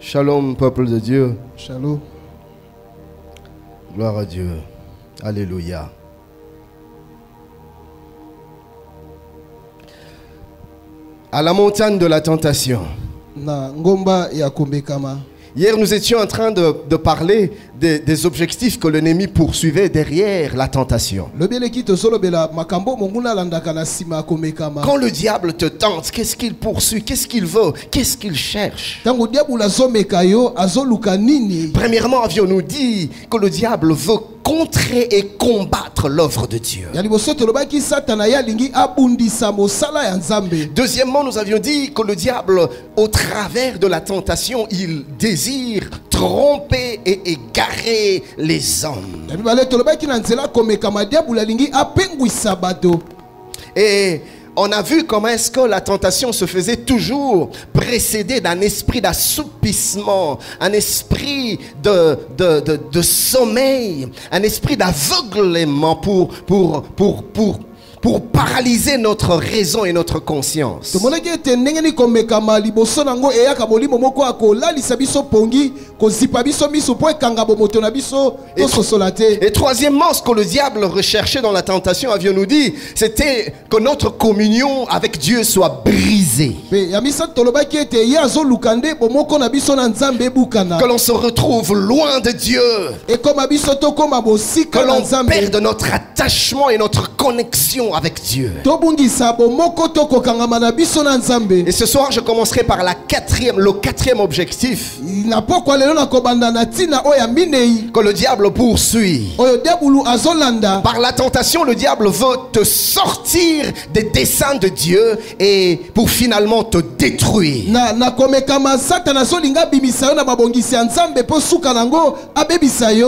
Shalom, peuple de Dieu. Shalom. Gloire à Dieu. Alléluia. À la montagne de la tentation. Na ngomba ya kombekama. Hier, nous étions en train de parler des objectifs que l'ennemi poursuivait derrière la tentation. Quand le diable te tente, qu'est-ce qu'il poursuit? Qu'est-ce qu'il veut? Qu'est-ce qu'il cherche? Premièrement, avions-nous dit que le diable veut contrer et combattre l'œuvre de Dieu. Deuxièmement, nous avions dit que le diable, au travers de la tentation, il désire tromper et égarer les hommes. Et on a vu comment est-ce que la tentation se faisait toujours précédée d'un esprit d'assoupissement, un esprit de sommeil, un esprit d'aveuglement pour paralyser notre raison et notre conscience. Et troisièmement, ce que le diable recherchait dans la tentation, avions-nous dit, c'était que notre communion avec Dieu soit brisée. Que l'on se retrouve loin de Dieu. Que l'on perde notre attachement et notre connexion avec Dieu. Et ce soir, je commencerai par le quatrième objectif que le diable poursuit. Par la tentation, le diable veut te sortir des desseins de Dieu et pour finalement te détruire.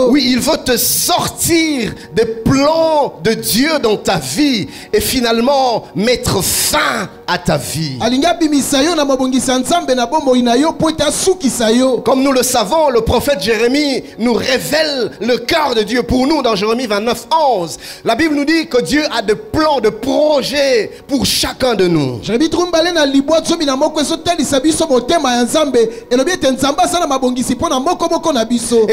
Oui, il veut te sortir des plans de Dieu dans ta vie et finalement mettre fin à ta vie. Comme nous le savons, le prophète Jérémie nous révèle le cœur de Dieu pour nous dans Jérémie 29, 11. La Bible nous dit que Dieu a des plans, de projets pour chacun de nous. Et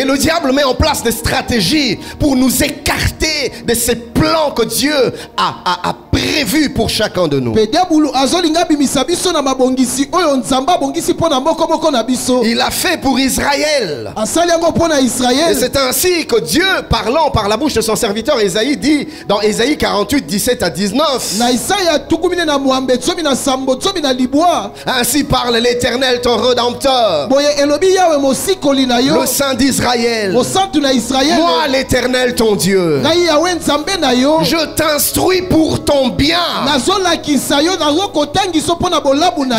le diable met en place des stratégies pour nous écarter de ces plans que Dieu a prévu pour chacun de nous. Il a fait pour Israël. Et c'est ainsi que Dieu, parlant par la bouche de son serviteur Ésaïe, dit dans Ésaïe 48, 17 à 19. Ainsi parle l'Éternel, ton Rédempteur, le Saint d'Israël. Moi, l'Éternel, ton Dieu, je t'instruis pour ton bien.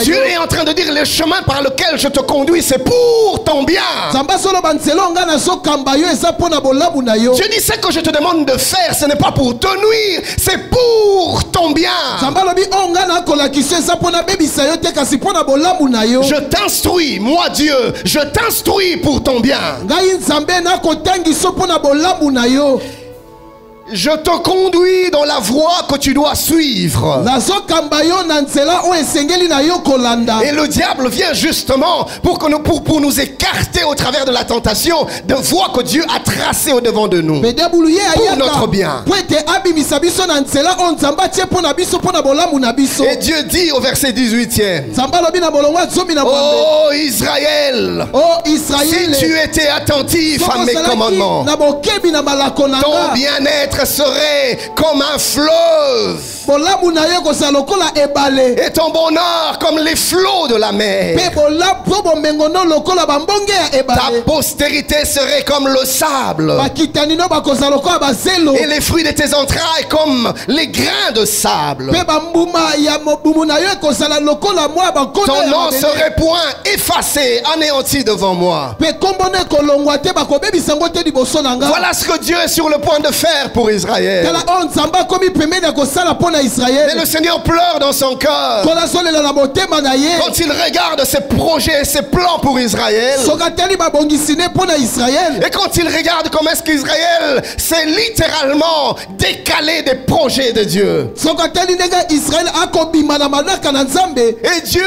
Dieu est en train de dire, le chemin par lequel je te conduis, c'est pour ton bien. Dieu dit, ce que je te demande de faire, ce n'est pas pour te nuire, c'est pour ton bien. Je t'instruis, moi Dieu, je t'instruis pour ton bien. Je te conduis dans la voie que tu dois suivre. Et le diable vient justement pour nous écarter au travers de la tentation de voies que Dieu a tracées au devant de nous pour notre bien. Et Dieu dit au verset 18e, oh Israël, si tu étais attentif à mes commandements, ton bien-être serait comme un fleuve et ton bonheur comme les flots de la mer. Ta postérité serait comme le sable et les fruits de tes entrailles comme les grains de sable. Ton nom serait point effacé, anéanti devant moi. Voilà ce que Dieu est sur le point de faire pour Israël. na Mais Israël. le Seigneur pleure dans son cœur Kola solela na motema na ye. quand il regarde ses projets et ses plans pour Israël. Sokateli babongisi ne po na Israël. Et quand il regarde comment est-ce qu'Israël s'est littéralement décalé des projets de Dieu. Sokateli ndenge Israël akobima na manaka na Nzambe. Et Dieu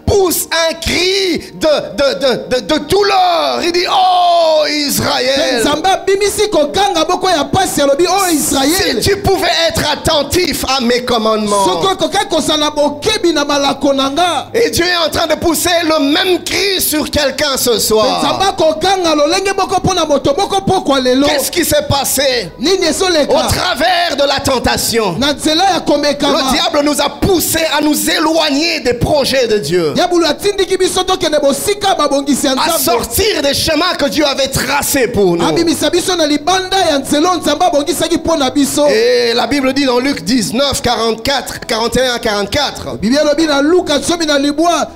pousse un cri de douleur. Il dit, oh Israël, Nzambe bimisi kokanga boko ya pasi alobi o si Israël. tu pouvais être attentif à mes commandements. Soko koka kosala bokebi na malako nanga. Et Dieu est en train de pousser le même cri sur quelqu'un ce soir. Nzambe kokanga lolenge boko pona moto boko pokwa lelo. Qu'est-ce qui s'est passé Nini au esoleka travers de la tentation? na nzela ya komekama. Le diable nous a poussé à nous éloigner des projets de Dieu, Diabolo atindiki biso tokende bosika babongisi ya à Nzambe. sortir des chemins que Dieu avait tracés pour nous. Abimisa biso na libanda ya nzela Nzambe abongisaki pona biso. Et la Bible dit dans Luc 19, 44, 41 à 44, Biblia lobi na Luka somi na libwa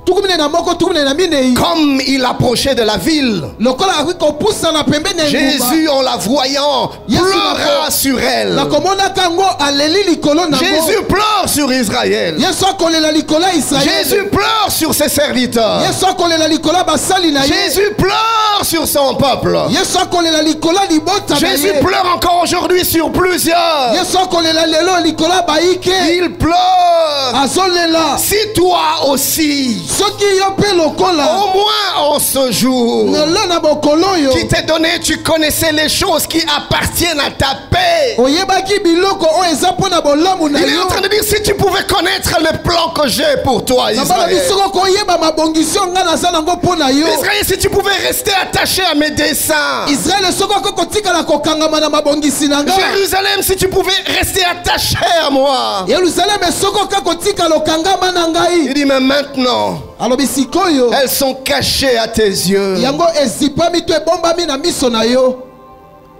tukumine na moko tukumine na minei. comme il approchait de la ville, Lokola akiko pusa na pembeni ya ngumba. Jésus, en la voyant, pleura sur elle. Na komona kango aleli likolo na Jésus pleure sur Israël. Yesu akolela likolo ya Israël. Jésus pleure sur ses serviteurs. Yesu akolela likolo ya basali na ye. Jésus pleure sur son peuple. Yesu akolela likolo ya libota na Jésus ye. pleure encore aujourd'hui sur plusieurs. Yesu akolela lelo likolo ya baike. Il pleure. Azolela. Si toi aussi, Soki yo pe lokola. au moins en ce jour Nala na bokolo yo. qui t'est donné, tu connaissais les choses qui appartiennent à ta paix. Oyebaki biloko o eza pona bolamu na Il est yo. en train de dire, si tu pouvais connaître les plans que j'ai pour toi, Nabala Israël. bisoko koyeba mabongisio nga naza nango pona yo. Israël, si tu pouvais rester attaché à mes desseins. Israël soko kotikala kokangama na mabongisi na nga. Jérusalem, si tu pouvais rester attaché à moi. Yerusalem soko kotikala okangama na Il ngai. dit, mais maintenant, Alobi sikoyo. elles sont cachées à tes yeux. Yango ezipami to ebombami na miso na yo.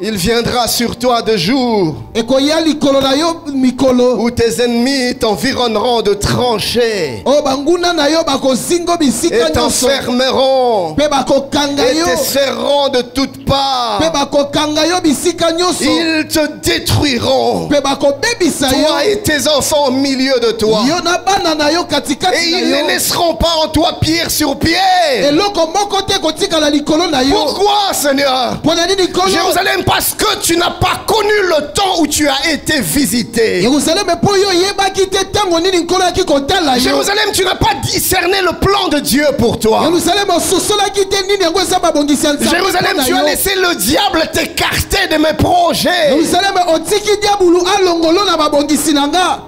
Il viendra sur toi de jour Ekoya likolo na yo mikolo. où tes ennemis t'environneront de tranchées O banguna na yo bakozingo bisika et nyonso. t'enfermeront Pe bakokanga et yo. te serreront de toutes parts. Pe bakokanga yo bisika nyonso. Ils te détruiront, Pe bakobebisa toi yo. et tes enfants au milieu de toi. Yo na bana na yo Et katikati na ils ne yo. laisseront pas en toi pierre sur pierre. Eloko moko te kotikala likolo na yo. Pourquoi, Seigneur? Pona nini kolo? Jérusalem, parce que tu n'as pas connu le temps où tu as été visité. Yerusalem po yo yebaki te tango nini nkolo yaki kotala yo. Jérusalem, tu n'as pas discerné le plan de Dieu pour toi. Yerusalem ososolaki te nini yango eza babongisi ya Nzambe Jérusalem, mpona tu as yo. laissé le diable t'écarter de mes projets. Yerusalem otiki diabulu alongolo na babongisi na nga.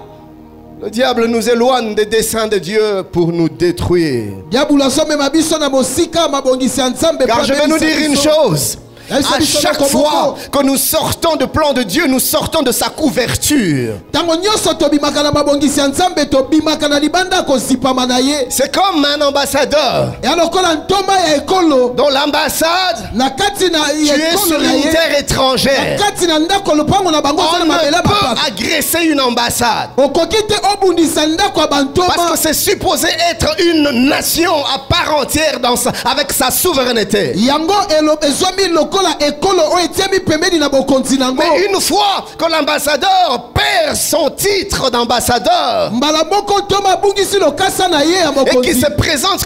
Le diable nous éloigne des desseins de Dieu pour nous détruire. Diabulu asomema biso na mosika mabongisi ya Nzambe. Car je vais nous dire une chose. À chaque fois que nous sortons du plan de Dieu, nous sortons de sa couverture. Tango nyonso tobimaka na mabongisi ya Nzambe tobimaka na libanda kozipama na ye. C'est comme un ambassadeur Ya lokola ntoma ya ekolo dont l'ambassade, na kati na tu es ekolo sur na une ye. terre étrangère. Na kati na ndako lopango na bango On na mabela ne peut bapaka. agresser une ambassade. Okoki te obundisa ndako ya Parce bantoma. que c'est supposé être une nation à part entière avec sa souveraineté. Yango ezwami lokola ekolo o etiami pembeni na bokonzi nango. Mais une fois que l'ambassadeur perd son titre d'ambassadeur Mbala moko toma bungisi lokasa na ye ya et qu'il mokonzi. se présente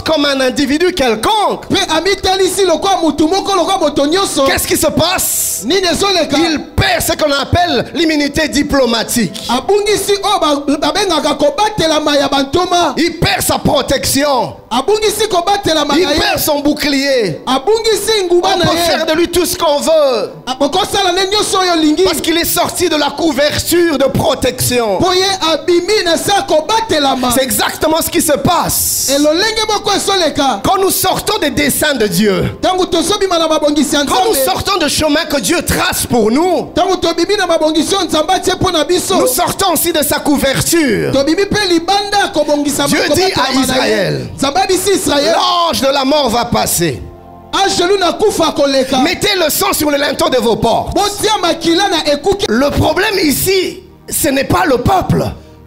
comme un individu quelconque, Pe amitalisi lokola mutu moko lokola moto nyonso. qu'est-ce qui se passe? Nini ezoleka? Il perd ce qu'on appelle l'immunité diplomatique. Abungisi o babengaka kobatelama ya bantoma. Il perd sa protection. Abungisi kobatelama Il ya ye. perd son bouclier. Abungisi nguba On na peut faire ye. de lui tout ce qu'on veut. Okosala ne nyonso oyo lingi. Parce qu'il est sorti de la couverture de protection. Po ye abimi na sa kobatelama. C'est exactement ce qui se passe. Elolenge moko esoleka. Quand nous sortons des desseins de Dieu, Tango tozobima na mabongisi ya quand nous Nzambe. sortons de chemin que Dieu trace pour nous, Tango tobimi na mabongisi oyo Nzambe atie mpo na biso. nous sortons aussi de sa couverture. Tobimi pe libanda ya kobongisa Dieu dit à Israël, Nzambe abisi Israël. l'ange de la mort va passer. Angelu na kufa koleka. Mettez le sang sur le linteau de vos portes. Botia makila na ekuki. Le problème ici, ce n'est pas le peuple.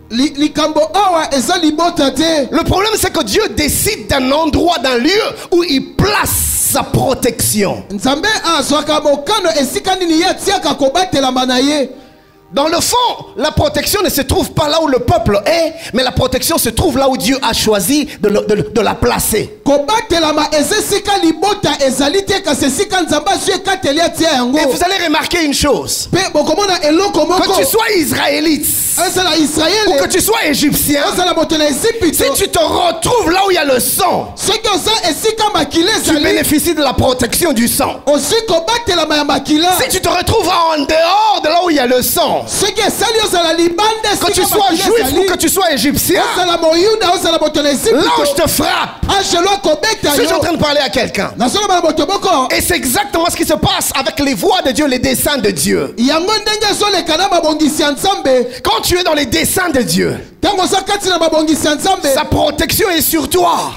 Likambo awa eza libota te. Le problème, c'est que Dieu décide d'un endroit, d'un lieu où il place sa protection. Nzambe azwaka mokano esika nini ye tiaka kobatelama na ye. Dans le fond, la protection ne se trouve pas là où le peuple est, mais la protection se trouve là où Dieu a choisi de la placer. Et vous allez remarquer une chose. Que tu sois israélite ou que tu sois égyptien, si tu te retrouves là où il y a le sang, tu bénéficies de la protection du sang. Si tu te retrouves en dehors de là où il y a le sang, que tu sois juif ou que tu sois égyptien, là où je te frappe, je suis en train de parler à quelqu'un. Et c'est exactement ce qui se passe avec les voies de Dieu, les desseins de Dieu. Quand tu es dans les desseins de Dieu, sa protection est sur toi.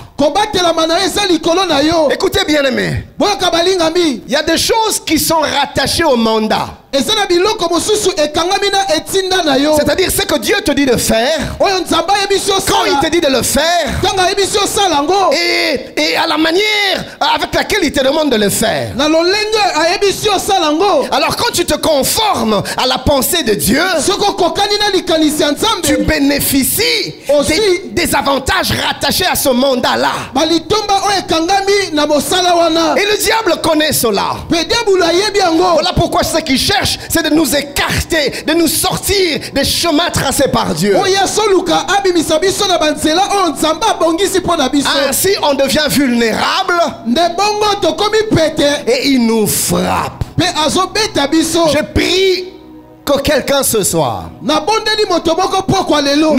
Écoutez bien aimé, il y a des choses qui sont rattachées au mandat. C'est-à-dire ce que Dieu te dit de faire, quand il te dit de le faire, et à la manière avec laquelle il te demande de le faire. Alors quand tu te conformes à la pensée de Dieu, tu bénéficies des avantages rattachés à ce mandat-là. Et le diable connaît cela. Voilà pourquoi ce qu'il cherche, c'est de nous écarter, de nous sortir des chemins tracés par Dieu. Ainsi on devient vulnérable et il nous frappe. Je prie que quelqu'un ce soir ne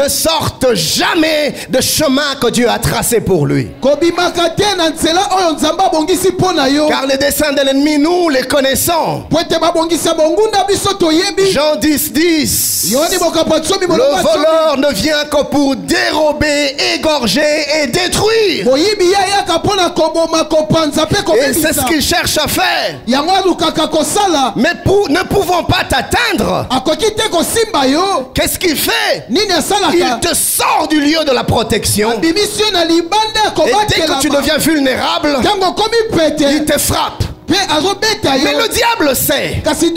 sorte jamais de chemin que Dieu a tracé pour lui. Car les desseins de l'ennemi, nous les connaissons. Jean 10:10. Le voleur ne vient que pour dérober, égorger et détruire. Et c'est ce qu'il cherche à faire. Mais ne pouvant pas t'atteindre, qu'est-ce qu'il fait? Il te sort du lieu de la protection. Et dès que tu deviens vulnérable, il te frappe. Mais le diable sait qu'il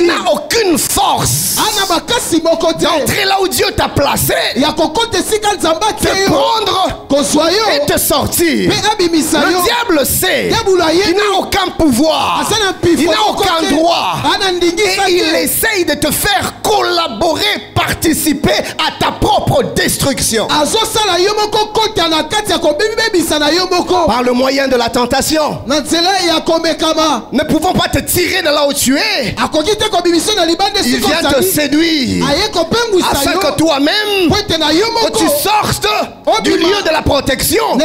n'a aucune force d'entrer là où Dieu t'a placé, te prendre et te sortir. Le diable sait qu'il n'a aucun pouvoir, il n'a aucun droit, et il essaye de te faire collaborer, participer à ta propre destruction par le moyen de la tentation. Ne pouvons pas te tirer de là où tu es. Il vient te séduire afin que toi-même que tu sortes du lieu de la protection. Et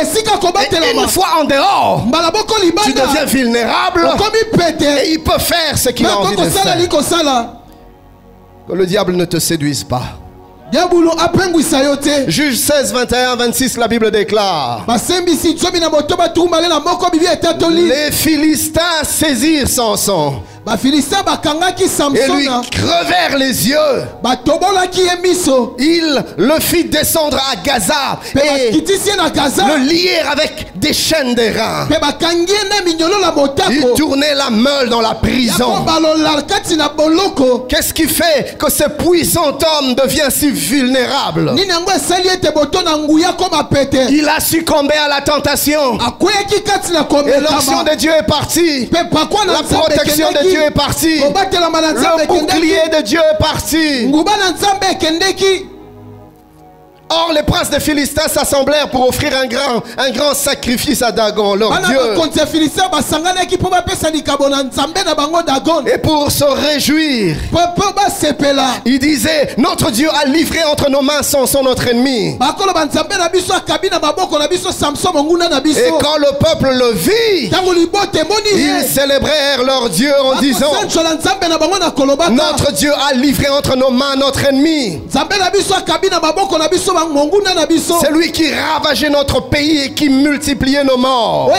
une fois en dehors, tu deviens vulnérable et il peut faire ce qu'il a envie de faire. Que le diable ne te séduise pas. Juge 16, 21, 26, la Bible déclare: les Philistins saisirent Samson et lui crevèrent les yeux. Ils le fit descendre à Gaza et le lièrent avec des chaînes d'airain. Ils tournaient la meule dans la prison. Qu'est-ce qui fait que ce puissant homme devient si vulnérable? Il a succombé à la tentation. Et l'onction de Dieu est partie. La protection de Dieu est parti. Le bouclier de Dieu est parti. Or les princes des Philistins s'assemblèrent pour offrir un grand sacrifice à Dagon, leur Dieu. Et pour se réjouir, ils disaient: notre Dieu a livré entre nos mains Samson, notre ennemi. Et quand le peuple le vit, ils célébrèrent leur Dieu en disant: notre Dieu a livré entre nos mains notre ennemi. C'est lui qui ravageait notre pays et qui multipliait nos morts.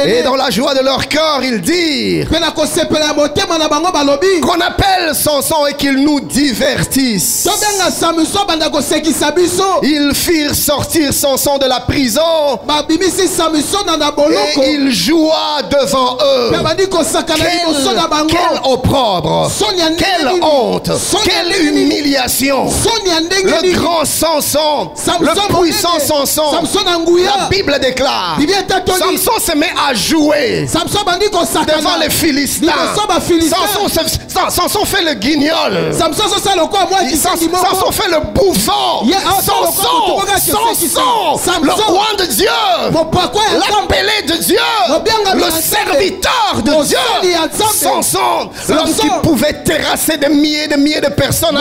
Et dans la joie de leur cœur, ils dirent qu'on appelle Samson et qu'il nous divertisse. Ils firent sortir Samson de la prison et il joua devant eux. Quel opprobre, quelle honte, quelle humiliation. Le grand Samson, le puissant Samson, la Bible déclare, Samson se met à jouer devant les Philistins. Samson fait le guignol. Samson fait le bouffon. Samson, le roi de Dieu, l'appelé de Dieu, le serviteur de Dieu. Samson, l'homme qui pouvait terrasser des milliers de personnes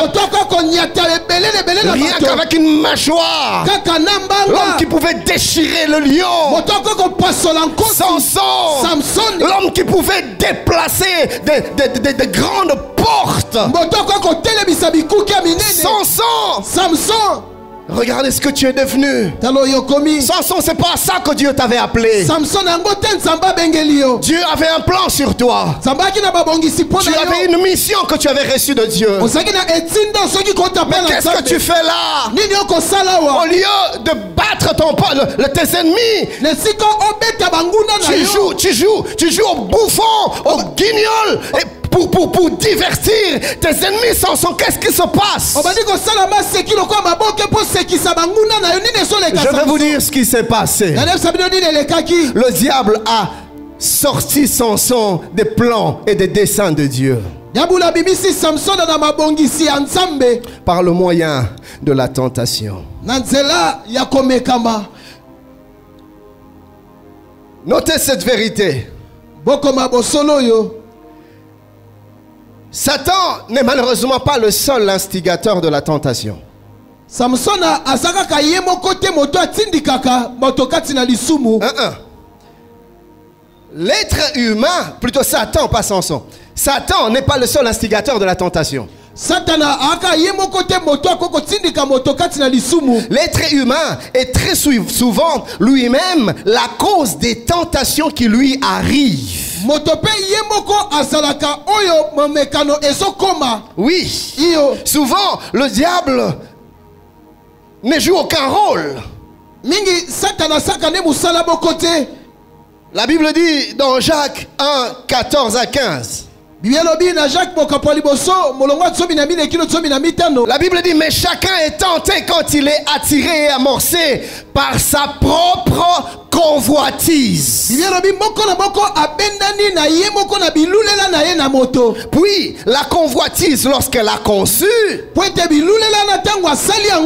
rien qu'avec une mâchoire, l'homme qui pouvait déchirer le lion. Samson, l'homme qui pouvait déplacer des grandes portes. Samson, regardez ce que tu es devenu. Samson, c'est pas à ça que Dieu t'avait appelé. Dieu avait un plan sur toi. Tu avais une mission que tu avais reçue de Dieu. Mais qu'est-ce que tu fais là? Au lieu de battre tes ennemis, tu joues au bouffon, au guignol, et pour divertir tes ennemis. Samson, qu'est-ce qui se passe? Je vais vous dire ce qui s'est passé. Le diable a sorti Samson des plans et des desseins de Dieu par le moyen de la tentation. Notez cette vérité. Satan n'est malheureusement pas le seul instigateur de la tentation. L'être humain, plutôt Satan, pas Samson. Satan n'est pas le seul instigateur de la tentation. L'être humain est très souvent lui-même la cause des tentations qui lui arrivent. Oui, souvent le diable ne joue aucun rôle. La Bible dit dans Jacques 1, 14 à 15. La Bible dit, mais chacun est tenté quand il est attiré et amorcé par sa propre convoitise. Puis la convoitise, lorsqu'elle a conçu,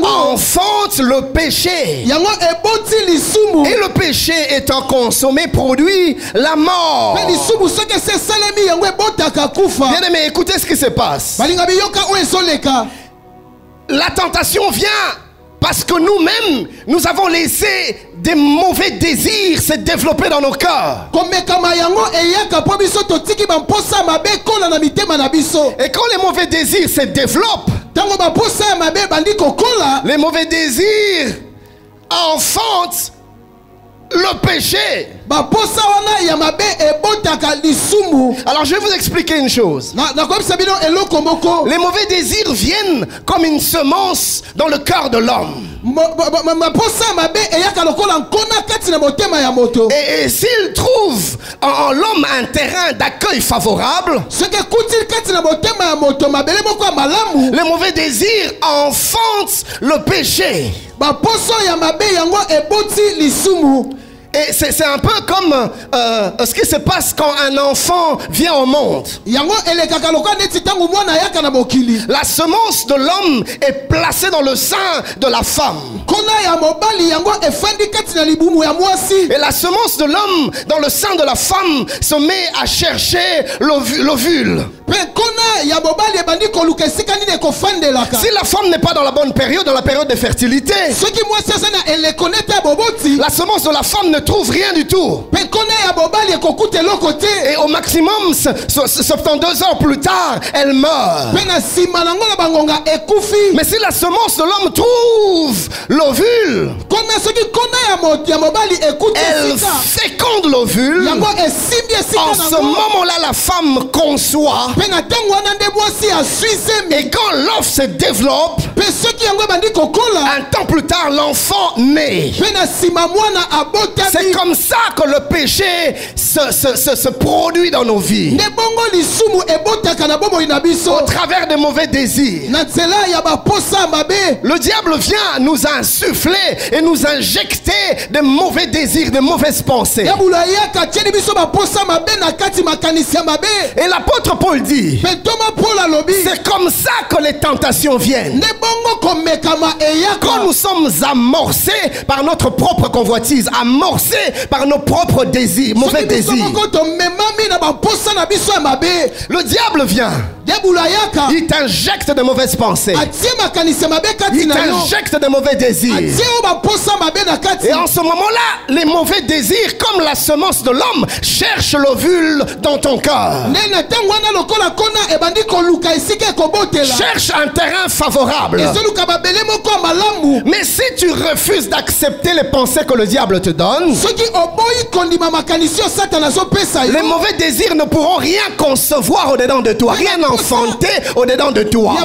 enfante le péché. Et le péché étant consommé produit la mort. Bien aimé, écoutez ce qui se passe. La tentation vient parce que nous-mêmes, nous avons laissé des mauvais désirs se développer dans nos cœurs. Et quand les mauvais désirs se développent, les mauvais désirs enfantent le péché. Alors je vais vous expliquer une chose. Les mauvais désirs viennent comme une semence dans le cœur de l'homme. Et s'il trouve en l'homme un terrain d'accueil favorable, les mauvais désirs enfantent le péché. Et c'est un peu comme ce qui se passe quand un enfant vient au monde. La semence de l'homme est placée dans le sein de la femme. Et la semence de l'homme dans le sein de la femme se met à chercher l'ovule. Si la femme n'est pas dans la bonne période, dans la période de fertilité, la semence de la femme ne ne trouve rien du tout. Et au maximum, 72 heures plus tard, elle meurt. Mais si la semence de l'homme trouve l'ovule, elle féconde l'ovule. En ce moment-là, la femme conçoit. Et quand l'œuf se développe, un temps plus tard, l'enfant naît. C'est comme ça que le péché se produit dans nos vies. Au travers des mauvais désirs. Le diable vient nous insuffler et nous injecter de mauvais désirs, de mauvaises pensées. Et l'apôtre Paul dit, c'est comme ça que les tentations viennent. Quand nous sommes amorcés par notre propre convoitise, amorcés par nos propres désirs, mauvais désirs, le diable vient. Il t'injecte de mauvaises pensées. Il t'injecte de mauvais désirs. Et en ce moment-là, les mauvais désirs, comme la semence de l'homme, cherchent l'ovule dans ton cœur. Cherche un terrain favorable. Mais si tu refuses d'accepter les pensées que le diable te donne, les mauvais désirs ne pourront rien concevoir au-dedans de toi, rien enfanter au-dedans de toi.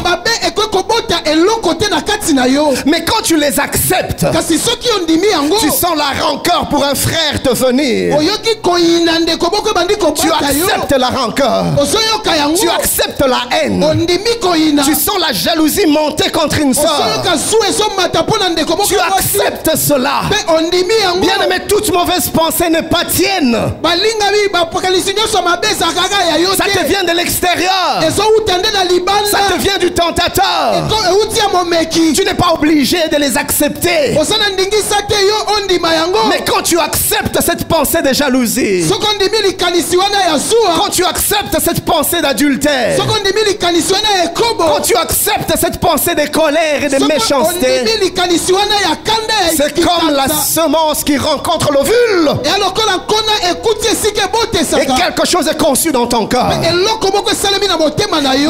Mais quand tu les acceptes, tu sens la rancœur pour un frère te venir. Tu acceptes la rancœur. Tu acceptes la haine. Tu sens la jalousie monter contre une soeur. Tu acceptes cela. Bien aimé, toute mauvaise pensée n'est pas tienne. Ça te vient de l'extérieur. Ça te vient du tentateur. Tu n'es pas obligé de les accepter. Mais quand tu acceptes cette pensée de jalousie, quand tu acceptes cette pensée d'adultère, quand tu acceptes cette pensée de colère et de méchanceté, c'est comme la semence qui rencontre l'ovule. Et quelque chose est conçu dans ton cœur.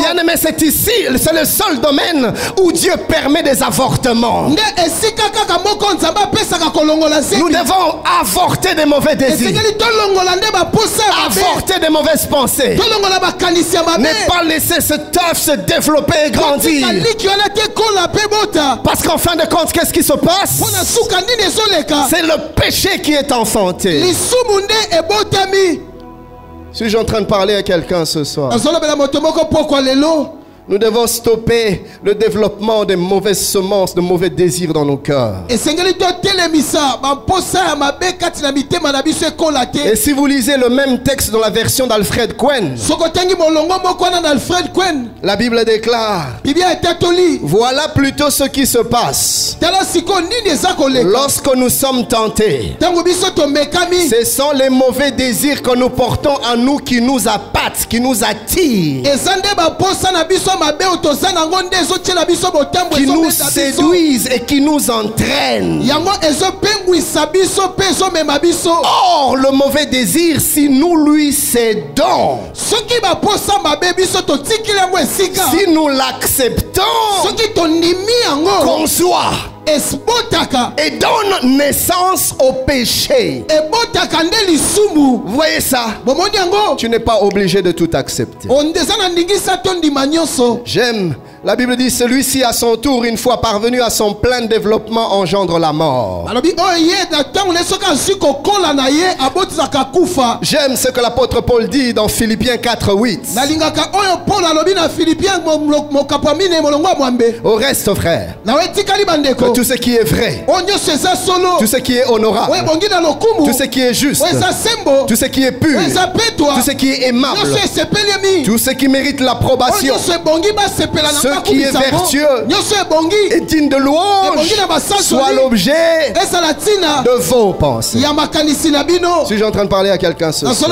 Bien aimé, c'est ici, c'est le seul domaine où Dieu permet des avortements. Nous devons avorter des mauvais désirs, avorter des mauvaises pensées, ne pas laisser cet œuf se développer et grandir. Parce qu'en fin de compte, qu'est-ce qui se passe? C'est le péché qui est enfanté. Suis-je en train de parler à quelqu'un ce soir? Nous devons stopper le développement des mauvaises semences, de mauvais désirs dans nos cœurs. Et si vous lisez le même texte dans la version d'Alfred Cohen, la Bible déclare: voilà plutôt ce qui se passe lorsque nous sommes tentés. Ce sont les mauvais désirs que nous portons en nous qui nous appâtent, qui nous attirent, qui nous séduisent et qui nous entraînent. Or, le mauvais désir, si nous lui cédons, si nous l'acceptons, conçoit et donne naissance au péché. Vous voyez ça? Tu n'es pas obligé de tout accepter. J'aime. La Bible dit: celui-ci à son tour, une fois parvenu à son plein développement, engendre la mort. J'aime ce que l'apôtre Paul dit dans Philippiens 4:8. Au reste, frère, que tout ce qui est vrai, tout ce qui est honorable, tout ce qui est juste, tout ce qui est pur, tout ce qui est aimable, tout ce qui mérite l'approbation, ce qui est vertueux et digne de louange, soit l'objet de vos pensées. Suis-je en train de parler à quelqu'un ce soir?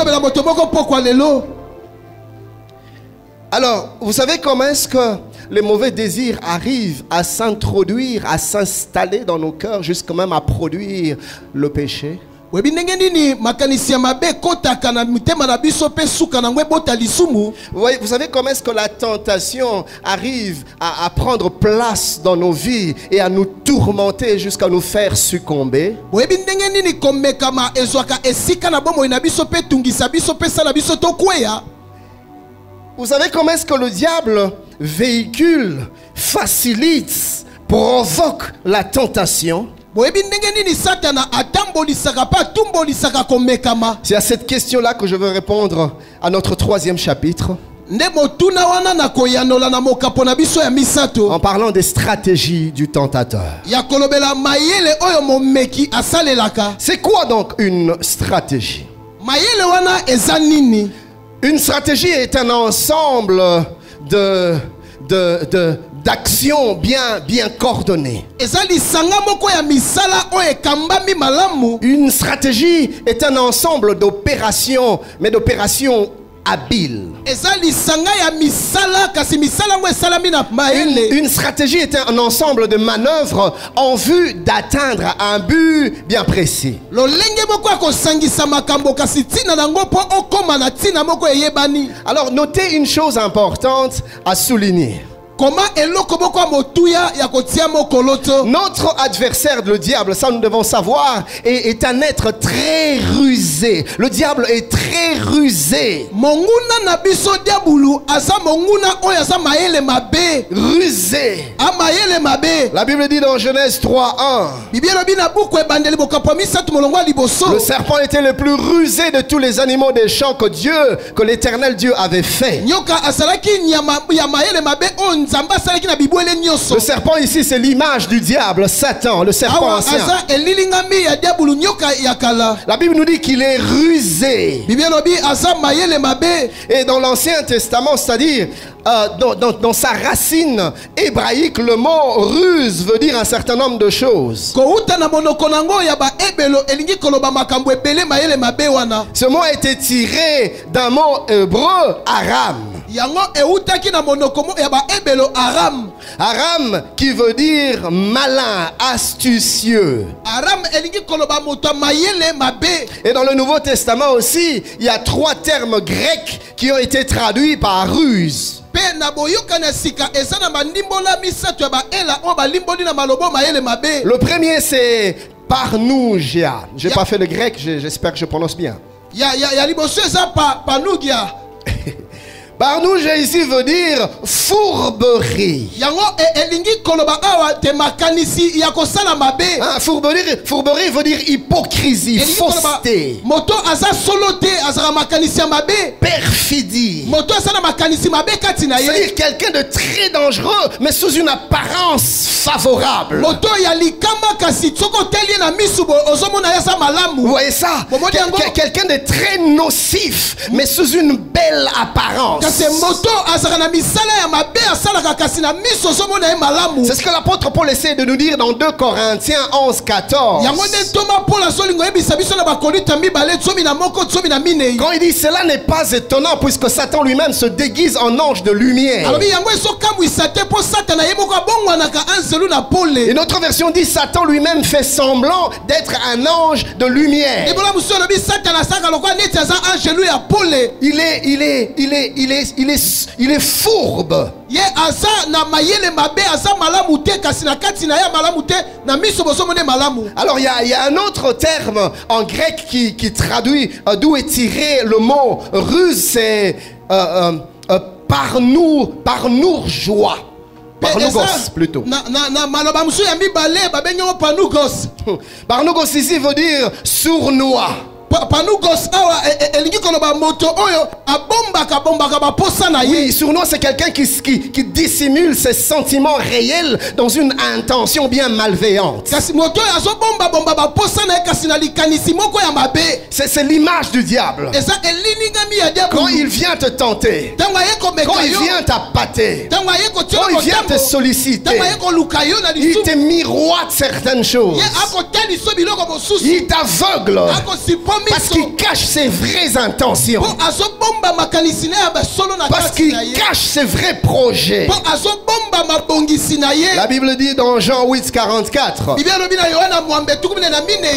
Alors, vous savez comment est-ce que les mauvais désirs arrivent à s'introduire, à s'installer dans nos cœurs, jusqu'à même à produire le péché? Webi ndenge nini makanisi ya mabe kotaka na mitema na biso pe suka na ngwe bota lisumu. Vous savez comment est-ce que la tentation arrive à prendre place dans nos vies et à nous tourmenter jusqu'à nous faire succomber? Webi ndenge nini komekama ezwaka esika na bomo ina biso pe tungisa biso pe sala biso tokweya. Vous savez comment est-ce que le diable véhicule, facilite, provoque la tentation? C'est à cette question-là que je veux répondre à notre troisième chapitre. En parlant des stratégies du tentateur. C'est quoi donc une stratégie? Une stratégie est un ensemble d'actions bien coordonnées. Une stratégie est un ensemble d'opérations, mais d'opérations habiles. Une stratégie est un ensemble de manœuvres en vue d'atteindre un but bien précis. Alors notez une chose importante à souligner. Notre adversaire, le diable, ça nous devons savoir, est un être très rusé. Le diable est très rusé. Rusé. La Bible dit dans Genèse 3:1, le serpent était le plus rusé de tous les animaux des champs que l'Éternel Dieu avait fait. Le serpent ici, c'est l'image du diable, Satan, le serpent ancien. La Bible nous dit qu'il est rusé. Et dans l'Ancien Testament, c'est-à-dire dans sa racine hébraïque, le mot ruse veut dire un certain nombre de choses. Ce mot a été tiré d'un mot hébreu, aram. Aram qui veut dire malin, astucieux. Et dans le Nouveau Testament aussi, il y a 3 termes grecs qui ont été traduits par ruse. Le premier c'est parnougia. Je n'ai pas fait le grec, j'espère que je prononce bien. Barnouja ici veut dire fourberie. Fourberie veut dire hypocrisie, fausseté, perfidie. C'est-à-dire quelqu'un de très dangereux, mais sous une apparence favorable. Vous voyez ça? Quelqu'un de très nocif, mais sous une belle apparence. C'est ce que l'apôtre Paul essaie de nous dire dans 2 Corinthiens 11:14. Quand il dit cela n'est pas étonnant puisque Satan lui-même se déguise en ange de lumière. Une autre version dit Satan lui-même fait semblant d'être un ange de lumière. Il est fourbe. Alors il y a un autre terme en grec qui traduit d'où est tiré le mot ruse, c'est parnourgeois. Parnougos plutôt. Parnougos ici veut dire sournois. Oui, sournois c'est quelqu'un qui dissimule ses sentiments réels dans une intention bien malveillante. C'est l'image du diable. Quand il vient te tenter, quand il vient t'appâter, quand il vient te solliciter, il te miroite certaines choses, il t'aveugle. Parce qu'il cache ses vraies intentions. Parce qu'il cache ses vrais projets. La Bible dit dans Jean 8,44,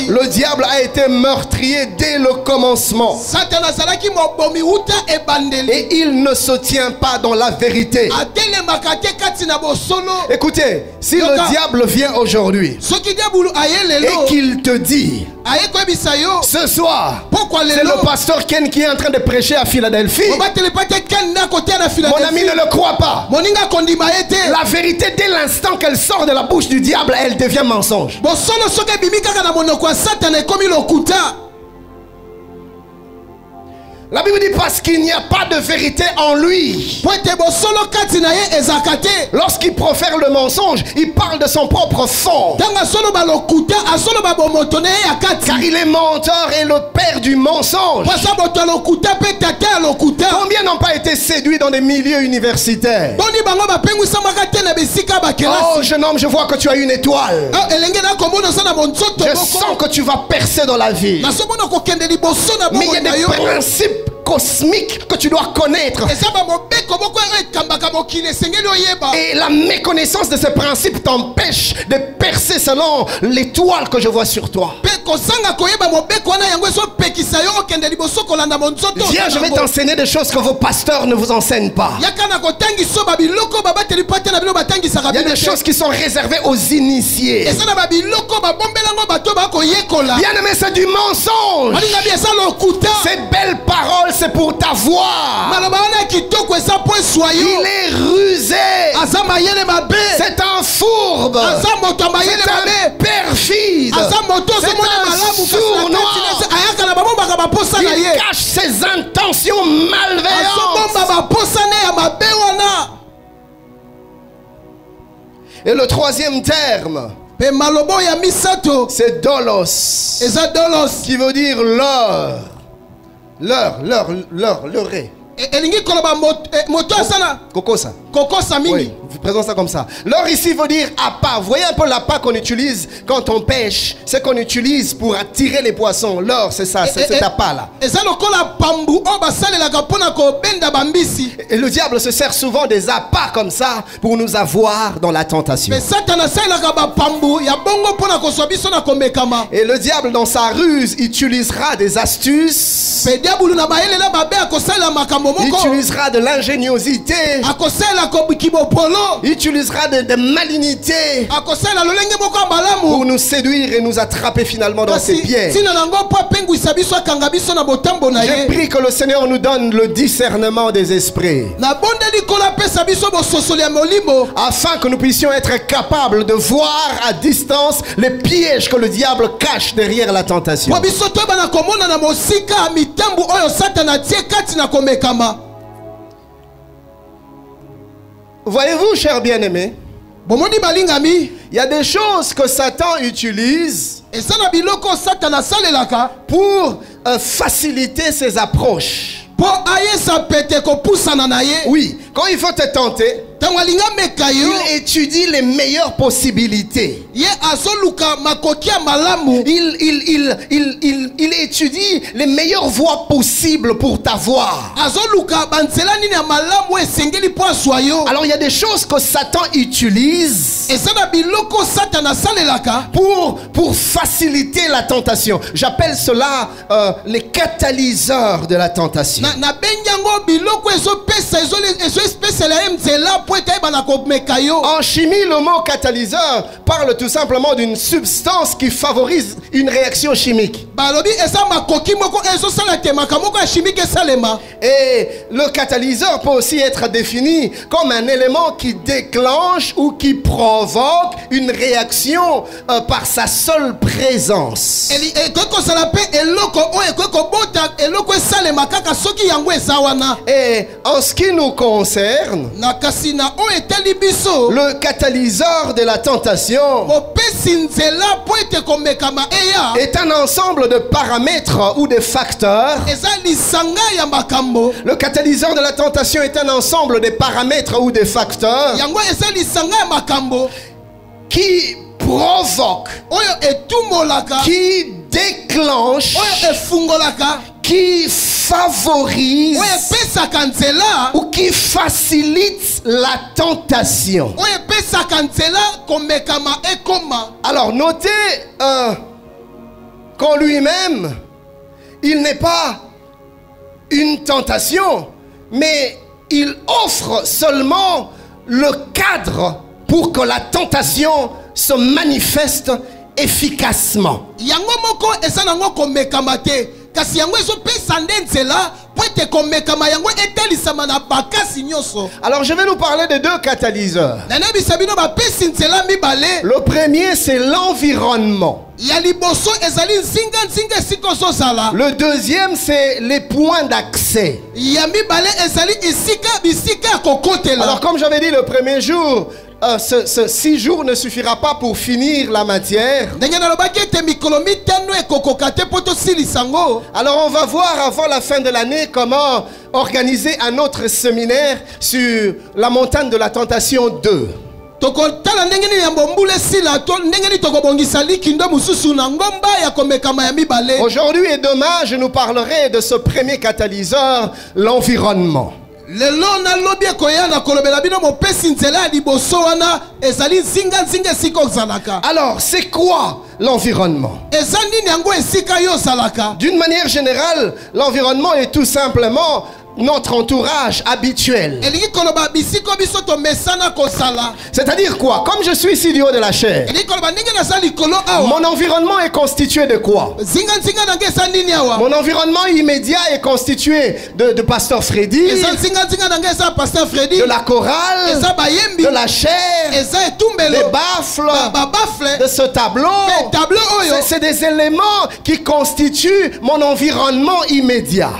le diable a été meurtrier dès le commencement. Et il ne se tient pas dans la vérité. Écoutez, si le diable vient aujourd'hui et qu'il te dit, ce soir, c'est le pasteur Ken qui est en train de prêcher à Philadelphie, mon ami, ne le croit pas. La vérité, dès l'instant qu'elle sort de la bouche du diable, elle devient mensonge. La Bible dit parce qu'il n'y a pas de vérité en lui. Lorsqu'il profère le mensonge, il parle de son propre fond. Car il est menteur et le père du mensonge. Combien n'ont pas été séduits dans des milieux universitaires? Oh jeune homme, je vois que tu as une étoile. Je sens que tu vas percer dans la vie. Mais il y a des principes cosmique que tu dois connaître. Et la méconnaissance de ces principes t'empêche de percer selon l'étoile que je vois sur toi. Viens, je vais t'enseigner des choses que vos pasteurs ne vous enseignent pas. Il y a des choses qui sont réservées aux initiés. Bien aimé, c'est du mensonge. Ces belles paroles, c'est pour ta voix. Il est rusé. C'est un fourbe. C'est un perfide. C'est un sournois. Il cache ses intentions malveillantes. Et le troisième terme, c'est dolos, qui veut dire l'heure. L'heure. Kokosa. Oui, présente ça comme ça. L'heure ici veut dire appât. Vous voyez un peu l'appât qu'on utilise quand on pêche. C'est qu'on utilise pour attirer les poissons. L'heure, c'est ça, c'est cet appât là. Et le diable se sert souvent des appâts comme ça pour nous avoir dans la tentation. Et le diable dans sa ruse utilisera des astuces. Il utilisera de l'ingéniosité. Il utilisera de malignité pour nous séduire et nous attraper finalement dans ses pieds. J'ai pris que le Seigneur nous donne le discernement des esprits, afin que nous puissions être capables de voir à distance les pièges que le diable cache derrière la tentation. Voyez-vous, chers bien-aimés, il y a des choses que Satan utilise pour faciliter ses approches. Oui, quand il faut te tenter, il étudie les meilleures possibilités. Il étudie les meilleures voies possibles pour t'avoir. Alors il y a des choses que Satan utilise pour faciliter la tentation. J'appelle cela les catalyseurs de la tentation. En chimie, le mot catalyseur parle tout simplement d'une substance qui favorise une réaction chimique. Et le catalyseur peut aussi être défini comme un élément qui déclenche ou qui provoque une réaction par sa seule présence. Et en ce qui nous concerne, le catalyseur de la tentation est un ensemble de paramètres ou de facteurs. Le catalyseur de la tentation est un ensemble de paramètres ou de facteurs qui provoque, qui déclenche, oyo efungolaka, qui favorise oyo epesaka nzela, ou qui facilite la tentation. oyo epesaka nzela komekama ekoma. Alors notez qu'en lui-même, il n'est pas une tentation, mais il offre seulement le cadre pour que la tentation se manifeste efficacement. Yango moko eza nango komekama te, kasi yango ezopesa nde nzela po ete komekama yango etelisama na bakasi nyonso. Alors je vais nous parler de deux catalyseurs. Nanebisa bino bapesi nzela mibale. Le premier, c'est l'environnement. Ya liboso ezali nzinga esika ozozala. Le deuxième, c'est les points d'accès. Ya mibale ezali bisika ya kokotela. Alors comme j'avais dit le premier jour, ce 6 jours ne suffira pas pour finir la matière. Alors on va voir avant la fin de l'année comment organiser un autre séminaire sur la montagne de la tentation 2. Aujourd'hui et demain, je nous parlerai de ce premier catalyseur, l'environnement. Alors, c'est quoi l'environnement? D'une manière générale, l'environnement est tout simplement notre entourage habituel. C'est-à-dire quoi? Comme je suis ici du haut de la chair, mon environnement est constitué de quoi? Mon environnement immédiat est constitué de Pasteur Freddy, de la chorale, de la chair, des baffles, de ce tableau. C'est des éléments qui constituent mon environnement immédiat.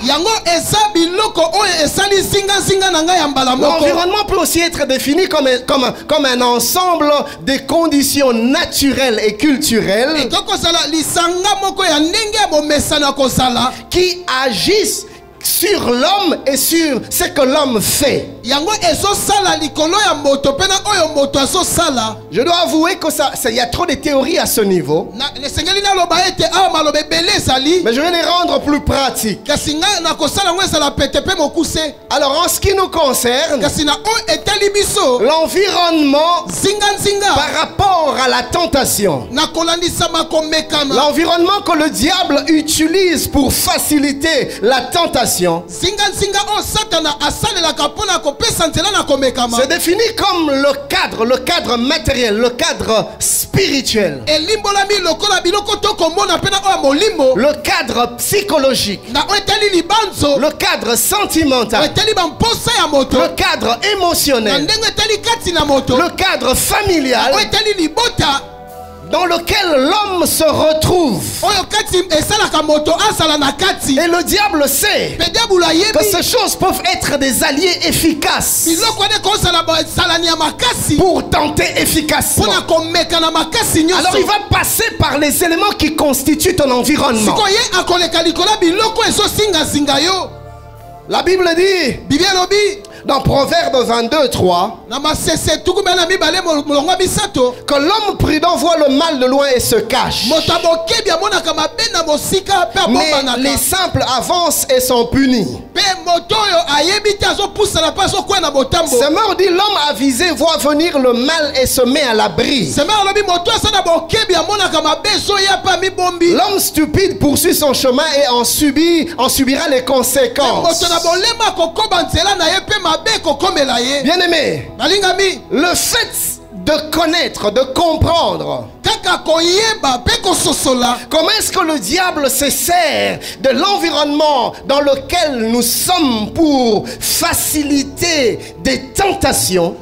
L'environnement peut aussi être défini comme un ensemble de conditions naturelles et culturelles qui agissent sur l'homme et sur ce que l'homme fait. Je dois avouer que il y a trop de théories à ce niveau. Mais je vais les rendre plus pratiques. Alors en ce qui nous concerne, l'environnement par rapport à la tentation, l'environnement que le diable utilise pour faciliter la tentation, c'est défini comme le cadre matériel, le cadre spirituel, le cadre psychologique, le cadre sentimental, le cadre émotionnel, le cadre familial dans lequel l'homme se retrouve. Et le diable sait que ces choses peuvent être des alliés efficaces pour tenter efficacement. Alors il va passer par les éléments qui constituent ton environnement. La Bible dit dans Proverbe 22:3 que l'homme prudent voit le mal de loin et se cache, mais les simples avancent et sont punis. Ce mort dit l'homme avisé voit venir le mal et se met à l'abri. L'homme stupide poursuit son chemin et en subira les conséquences. Bien-aimé, le fait de connaître, de comprendre comment est-ce que le diable se sert de l'environnement dans lequel nous sommes pour faciliter des tentations,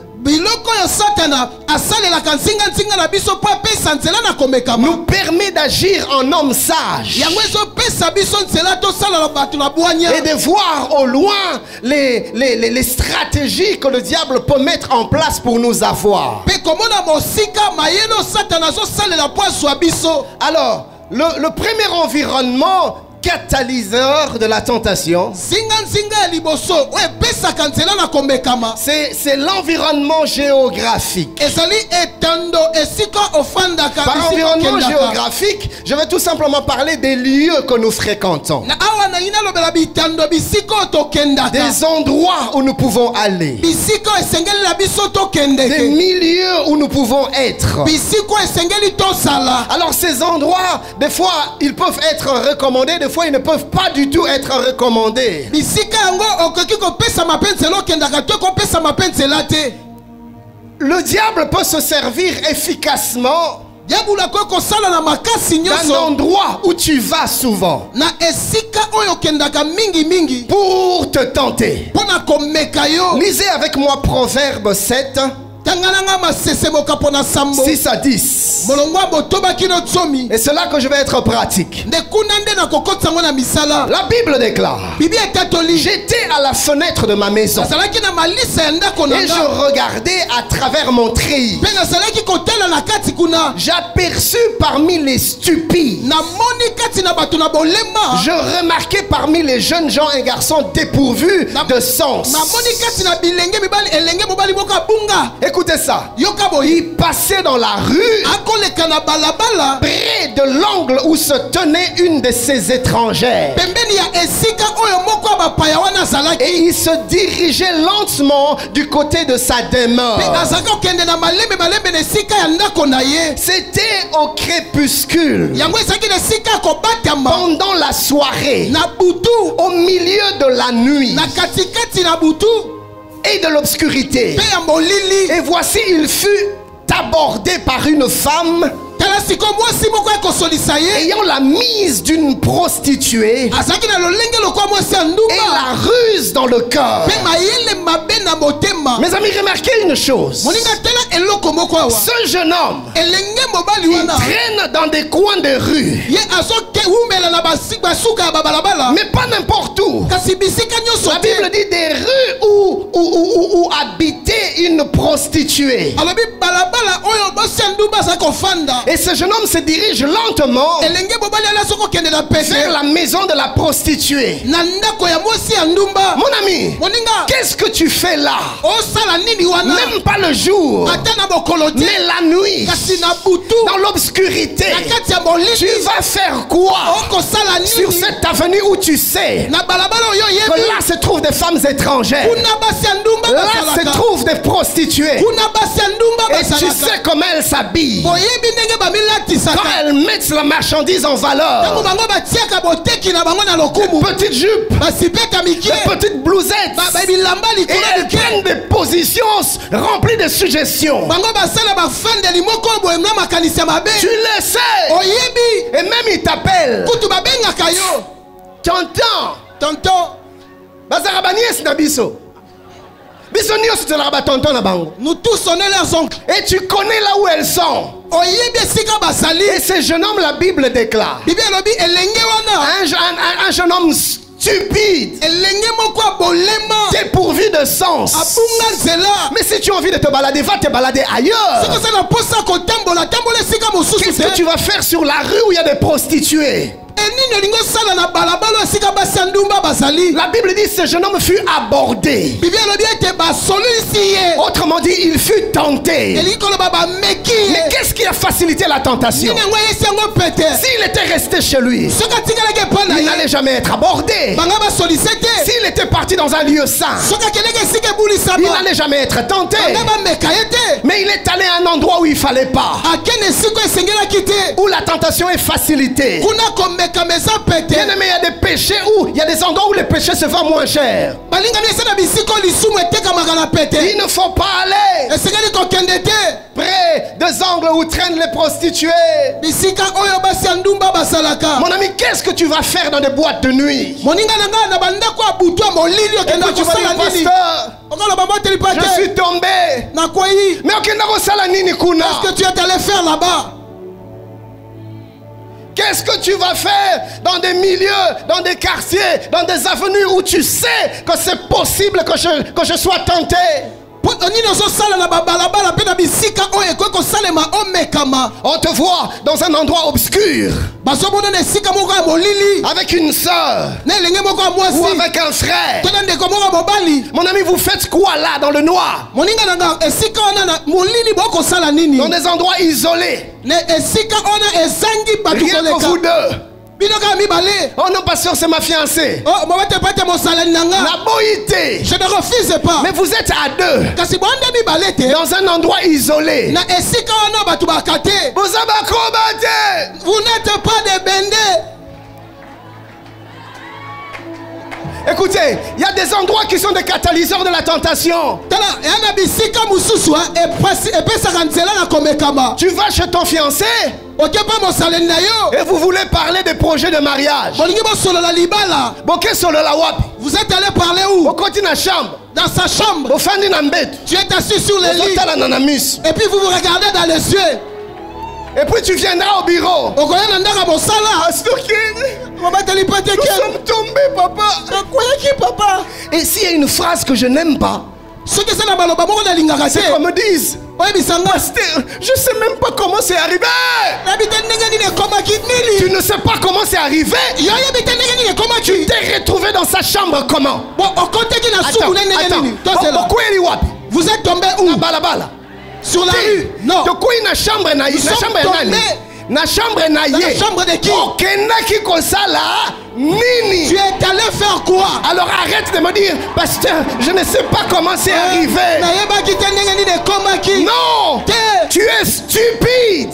nous permet d'agir en homme sage et de voir au loin les stratégies que le diable peut mettre en place pour nous avoir. Alors, le premier environnement catalyseur de la tentation, c'est l'environnement géographique. Par environnement géographique, je vais tout simplement parler des lieux que nous fréquentons. Des endroits où nous pouvons aller. Des milieux où nous pouvons être. Alors ces endroits, des fois, ils peuvent être recommandés, des fois, ils ne peuvent pas du tout être recommandés. Le diable peut se servir efficacement d'un endroit où tu vas souvent pour te tenter. Lisez avec moi Proverbe 7. 6 à 10. Et c'est là que je vais être pratique. La Bible déclare: j'étais à la fenêtre de ma maison et je regardais à travers mon treillis. J'aperçus parmi les stupides. Je remarquais parmi les jeunes gens un garçon dépourvu de sens. Écoutez ça. Il passait dans la rue près de l'angle où se tenait une de ses étrangères. Et il se dirigeait lentement du côté de sa demeure. C'était au crépuscule, pendant la soirée, au milieu de la nuit et de l'obscurité. Et voici, il fut abordé par une femme ayant la mise d'une prostituée et la ruse dans le cœur. Mes amis, remarquez une chose. Ce jeune homme, il traîne dans des coins de rue, mais pas n'importe où. La Bible dit des rues où habitait une prostituée. Et ce jeune homme se dirige lentement vers la maison de la prostituée. Mon ami, qu'est-ce que tu fais là? Même pas le jour, mais la nuit, dans l'obscurité. Tu vas faire quoi sur cette avenue où tu sais que là se trouvent des femmes étrangères, là se trouvent des prostituées, et tu sais comment elles s'habillent, quand elles mettent la marchandise en valeur? Des petites jupes, des petites blousettes, et elles prennent des positions remplies de suggestions. Tu le sais, et même ils t'appellent. Tonton Bazarabanies Nabiso. Nous tous on est leurs oncles. Et tu connais là où elles sont. Et ce jeune homme, la Bible déclare, un jeune homme stupide, dépourvu de sens. Mais si tu as envie de te balader, va te balader ailleurs. Qu'est-ce que tu vas faire sur la rue où il y a des prostituées? La Bible dit que ce jeune homme fut abordé. Autrement dit, il fut tenté. Mais qu'est-ce qui a facilité la tentation? S'il était resté chez lui, il n'allait jamais être abordé. S'il était parti dans un lieu saint, il n'allait jamais être tenté. Mais il est allé à un endroit où il ne fallait pas, où la tentation est facilitée. Bien aimé, il y a des péchés où il y a des endroits où les péchés se vendent moins cher. Il ne faut pas aller près des angles où traînent les prostituées. Mon ami, qu'est-ce que tu vas faire dans des boîtes de nuit? Et toi, tu vas dire, pasteur, je suis tombé. Mais qu'est-ce que tu es allé faire là-bas? Qu'est-ce que tu vas faire dans des milieux, dans des quartiers, dans des avenues où tu sais que c'est possible que je sois tenté? On te voit dans un endroit obscur avec une soeur ou avec un frère. Mon ami, vous faites quoi là dans le noir? Dans des endroits isolés. Rien que vous deux. Oh non, pasteur, c'est ma fiancée. La boïté. Je ne refuse pas. Mais vous êtes à deux. Dans un endroit isolé. Vous n'êtes pas des bendés. Écoutez, il y a des endroits qui sont des catalyseurs de la tentation. Tu vas chez ton fiancé et vous voulez parler des projets de mariage. Vous êtes allé parler où? Dans sa chambre. Tu es assis sur le lit. Et puis vous vous regardez dans les yeux. Et puis tu viendras au bureau. Nous sommes tombés, papa. Et s'il y a une phrase que je n'aime pas, c'est qu'on me dise, pasteur, je ne sais même pas comment c'est arrivé. Tu ne sais pas comment c'est arrivé. Tu t'es retrouvé dans sa chambre comment? Vous êtes tombé où? Sur la rue? Non. De quoi une chambre na chambre de qui? Nini. Tu es allé faire quoi? Alors arrête de me dire, pasteur, je ne sais pas comment c'est arrivé. Non. Tu es stupide.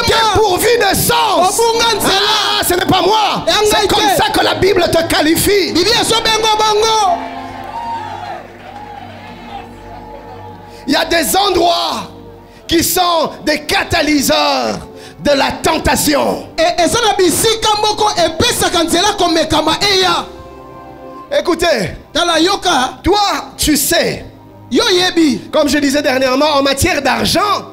Tu es pourvu de sens. Ah, ce n'est pas moi. C'est comme ça que la Bible te qualifie. Il y a des endroits qui sont des catalyseurs de la tentation. Écoutez, toi, tu sais, comme je disais dernièrement, en matière d'argent,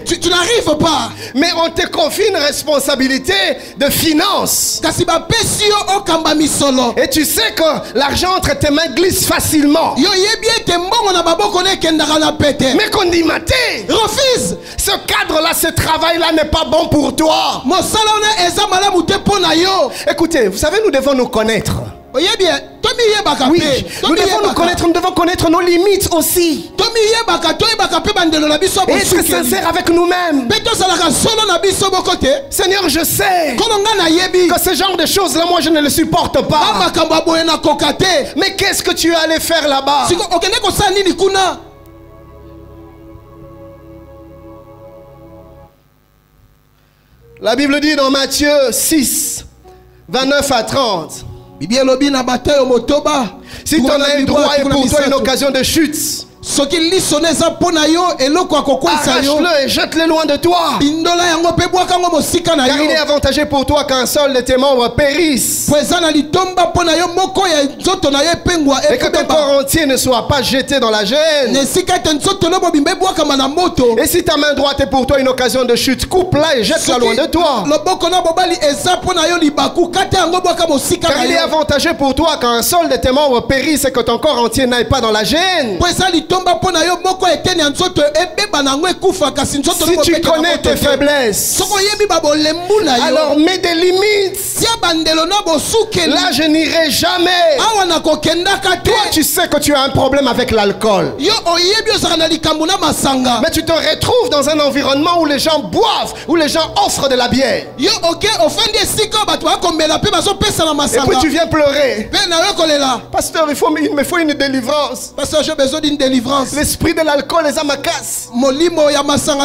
tu n'arrives pas. Mais on te confie une responsabilité de finance. Et tu sais que l'argent entre tes mains glisse facilement. Mais qu'on dit maté, refuse. Ce cadre-là, ce travail-là n'est pas bon pour toi. Écoutez, vous savez, nous devons nous connaître. Oui, nous devons nous connaître, nous devons connaître nos limites aussi. Et être sincère avec nous-mêmes. Seigneur, je sais que ce genre de choses-là, moi, je ne le supporte pas. Mais qu'est-ce que tu es allé faire là-bas? La Bible dit dans Matthieu 6, 29 à 30. Si ton œil droit est pour toi une occasion de chute, arrache-le et jette-le loin de toi. Car il est avantagé pour toi qu'un seul de tes membres périsse et que ton corps entier ne soit pas jeté dans la gêne. Et si ta main droite est pour toi une occasion de chute, coupe-la et jette-la loin de toi. Car il est avantagé pour toi qu'un seul de tes membres périsse et que ton corps entier n'aille pas dans la gêne. Si tu connais tes faiblesses, alors mets des limites. Là, je n'irai jamais. Toi, tu sais que tu as un problème avec l'alcool. Mais tu te retrouves dans un environnement où les gens boivent, où les gens offrent de la bière. Et puis tu viens pleurer. Pasteur, il me faut une délivrance. Pasteur, j'ai besoin d'une délivrance. L'esprit de l'alcool les amacasse.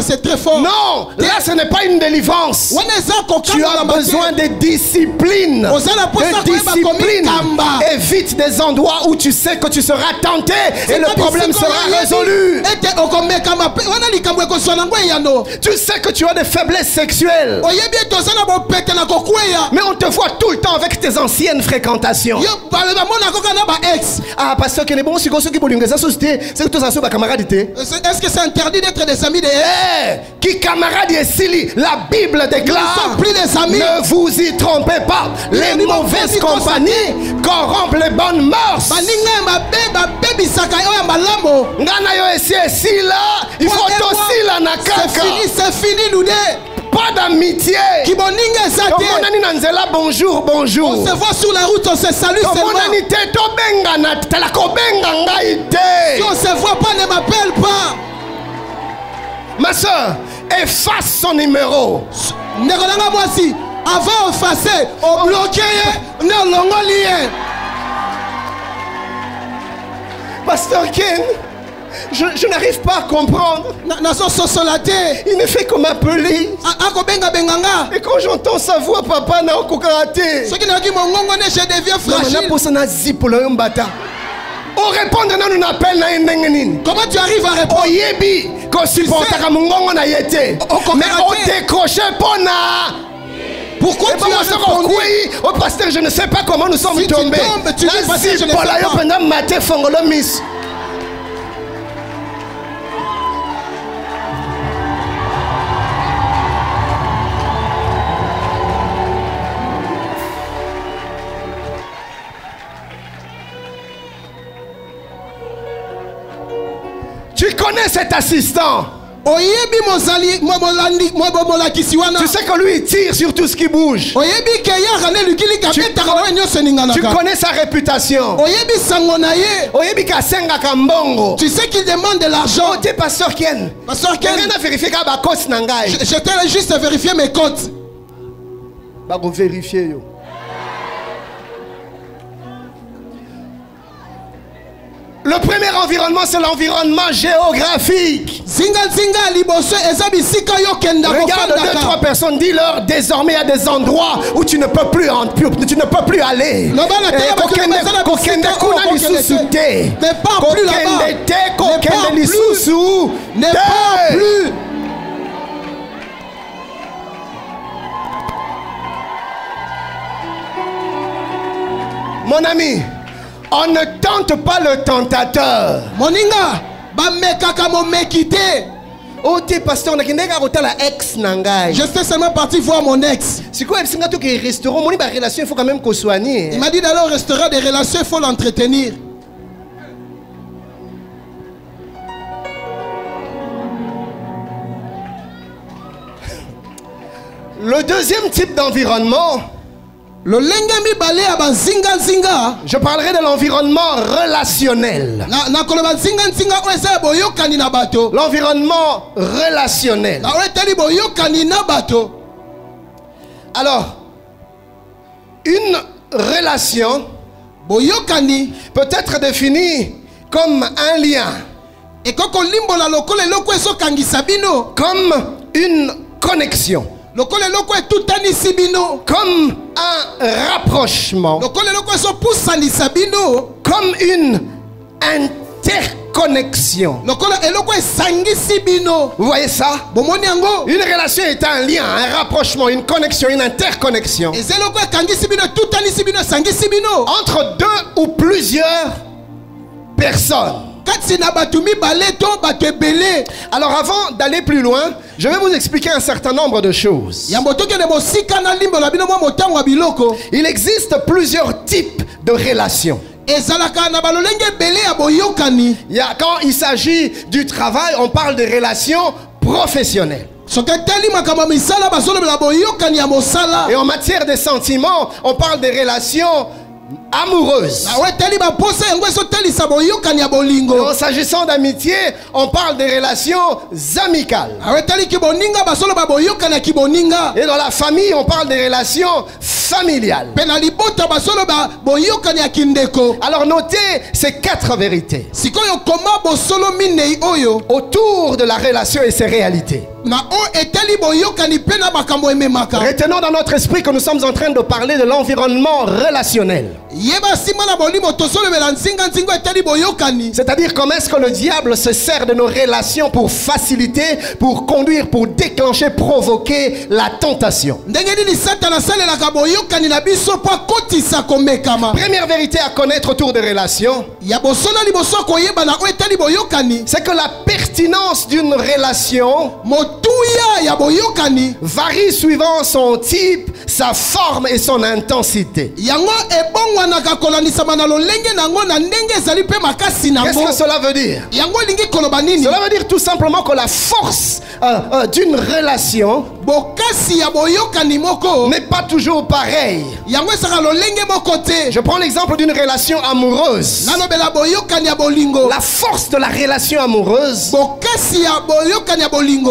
C'est très fort. Non, là ce n'est pas une délivrance. Tu as besoin de discipline. Évite des endroits où tu sais que tu seras tenté et le problème sera résolu. Tu sais que tu as des faiblesses sexuelles. Mais on te voit tout le temps avec tes anciennes fréquentations. Ah, pasteur, que les bons c'est que Est-ce que c'est interdit d'être des amis de qui camarade Sili, la Bible déclare, ne sont plus des amis. Ne vous y trompez pas. Les mauvaises compagnies corrompent les bonnes mœurs. Il faut aussi la nakaka. C'est fini, nous. Pas d'amitié. Bonjour, bonjour. On se voit sur la route, on se salue seulement. Si on se voit pas, ne m'appelle pas. Ma soeur, efface son numéro. Avant effacer, on bloquait, non, l'ongolien. Pasteur Ken, je n'arrive pas à comprendre. Il ne fait que m'appeler. Et quand j'entends sa voix, papa n'a aucun karaté. On répond à nous appelle. Comment tu arrives à répondre? Mais on décroche pas. Pourquoi tu as répondu? Oh pasteur, je ne sais pas comment nous sommes tombés. Tu dis pasteur, je ne sais pas. Tu connais cet assistant. Tu sais que lui il tire sur tout ce qui bouge. Tu connais sa réputation. Tu sais qu'il demande de l'argent. Pasteur Ken. Je t'ai juste vérifié mes comptes. Vérifier. Le premier environnement, c'est l'environnement géographique. Regarde 2-3 personnes, dis-leur désormais il y a des endroits où tu ne peux plus aller. Ne pas plus là-bas. Ne pas plus. Mon ami, on ne tente pas le tentateur. Moninga, oh, t'es pasteur, on a la ex nangai. Je suis seulement parti voir mon ex. C'est quoi, il faut quand même qu'on soigne. Il m'a dit d'aller au restaurant, des relations, il faut l'entretenir. Le deuxième type d'environnement, je parlerai de l'environnement relationnel. L'environnement relationnel. Alors, une relation peut être définie comme un lien, comme une connexion, comme un rapprochement, comme une interconnexion. Vous voyez ça? Une relation est un lien, un rapprochement, une connexion, une interconnexion entre deux ou plusieurs personnes. Alors avant d'aller plus loin, je vais vous expliquer un certain nombre de choses. Il existe plusieurs types de relations. Quand il s'agit du travail, on parle de relations professionnelles. Et en matière de sentiments, on parle de relations amoureuses. En s'agissant d'amitié, on parle des relations amicales. Et dans la famille, on parle des relations familiales. Alors notez ces 4 vérités autour de la relation et ses réalités. Retenons dans notre esprit que nous sommes en train de parler de l'environnement relationnel. C'est-à-dire comment est-ce que le diable se sert de nos relations pour faciliter, pour conduire, pour déclencher, provoquer la tentation. Première vérité à connaître autour des relations, c'est que la pertinence d'une relation varie suivant son type, sa forme et son intensité. Qu'est-ce que cela veut dire? Cela veut dire tout simplement que la force d'une relation n'est pas toujours pareille. Je prends l'exemple d'une relation amoureuse. La force de la relation amoureuse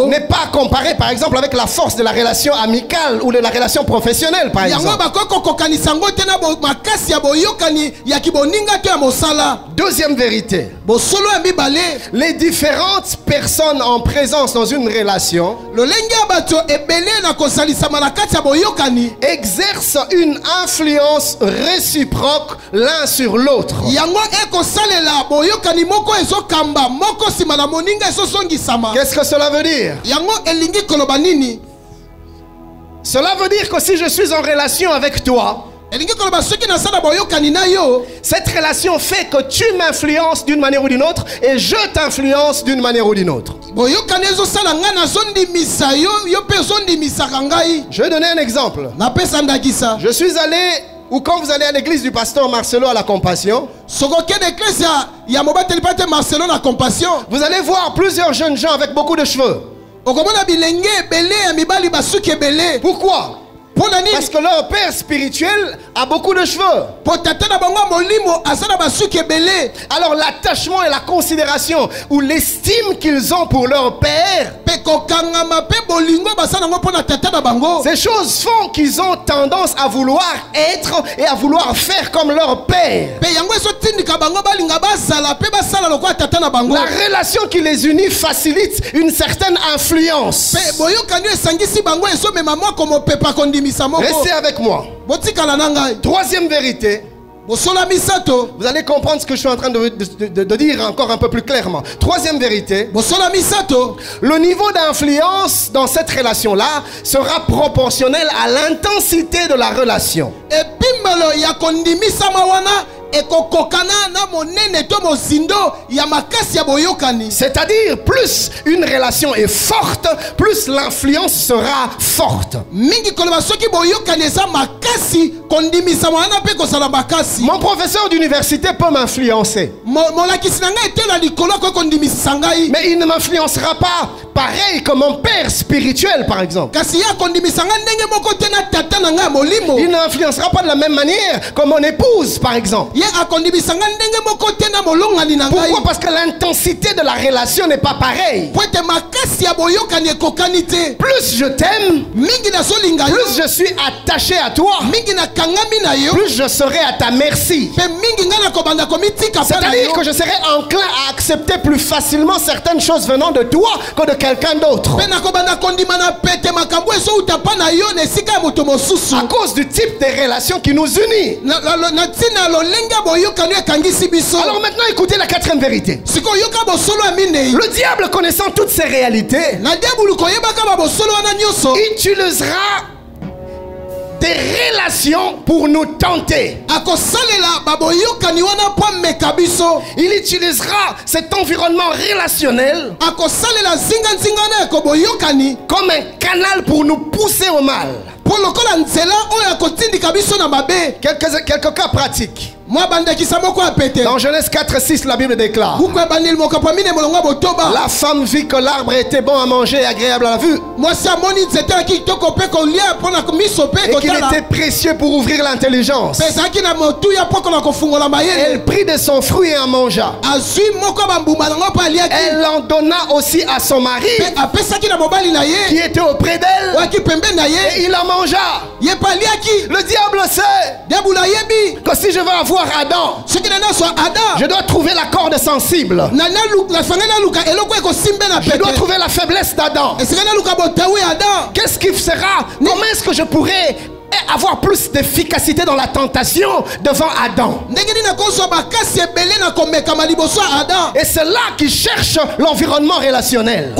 n'est pas comparée par exemple avec la force de la relation amicale ou de la relation professionnelle par exemple. Deuxième vérité, les différentes personnes en présence dans une relation exercent une influence réciproque l'un sur l'autre. Qu'est-ce que cela veut dire? Cela veut dire que si je suis en relation avec toi, cette relation fait que tu m'influences d'une manière ou d'une autre et je t'influence d'une manière ou d'une autre. Je vais donner un exemple. Je suis allé, ou quand vous allez à l'église du pasteur Marcelo à la Compassion, vous allez voir plusieurs jeunes gens avec beaucoup de cheveux. Pourquoi? Parce que leur père spirituel a beaucoup de cheveux. Alors l'attachement et la considération ou l'estime qu'ils ont pour leur père, ces choses font qu'ils ont tendance à vouloir être et à vouloir faire comme leur père. La relation qui les unit facilite une certaine influence. Restez avec moi. Troisième vérité. Vous allez comprendre ce que je suis en train de dire encore un peu plus clairement. Troisième vérité. Le niveau d'influence dans cette relation-là sera proportionnel à l'intensité de la relation. C'est-à-dire, plus une relation est forte, plus l'influence sera forte. Mon professeur d'université peut m'influencer, mais il ne m'influencera pas pareil que mon père spirituel par exemple. Il ne m'influencera pas de la même manière que mon épouse par exemple. Pourquoi? Parce que l'intensité de la relation n'est pas pareille. Plus je t'aime, plus je suis attaché à toi, plus je serai à ta merci. C'est-à-dire que je serai enclin à accepter plus facilement certaines choses venant de toi que de quelqu'un d'autre. À cause du type de relation qui nous unit. Alors maintenant écoutez la quatrième vérité. Le diable, connaissant toutes ces réalités, utilisera des relations pour nous tenter. Il utilisera cet environnement relationnel comme un canal pour nous pousser au mal. Quelques cas pratiques. Dans Genèse 4:6, la Bible déclare: la femme vit que l'arbre était bon à manger et agréable à la vue, et qu'il était précieux pour ouvrir l'intelligence. Elle prit de son fruit et en mangea. Elle en donna aussi à son mari qui était auprès d'elle, et il en mangea. Le diable sait que si je veux avoir Adam, je dois trouver la corde sensible. Je dois trouver la faiblesse d'Adam. Qu'est-ce qui sera? Comment est-ce que je pourrais avoir plus d'efficacité dans la tentation devant Adam. Et c'est là qu'il cherche l'environnement relationnel.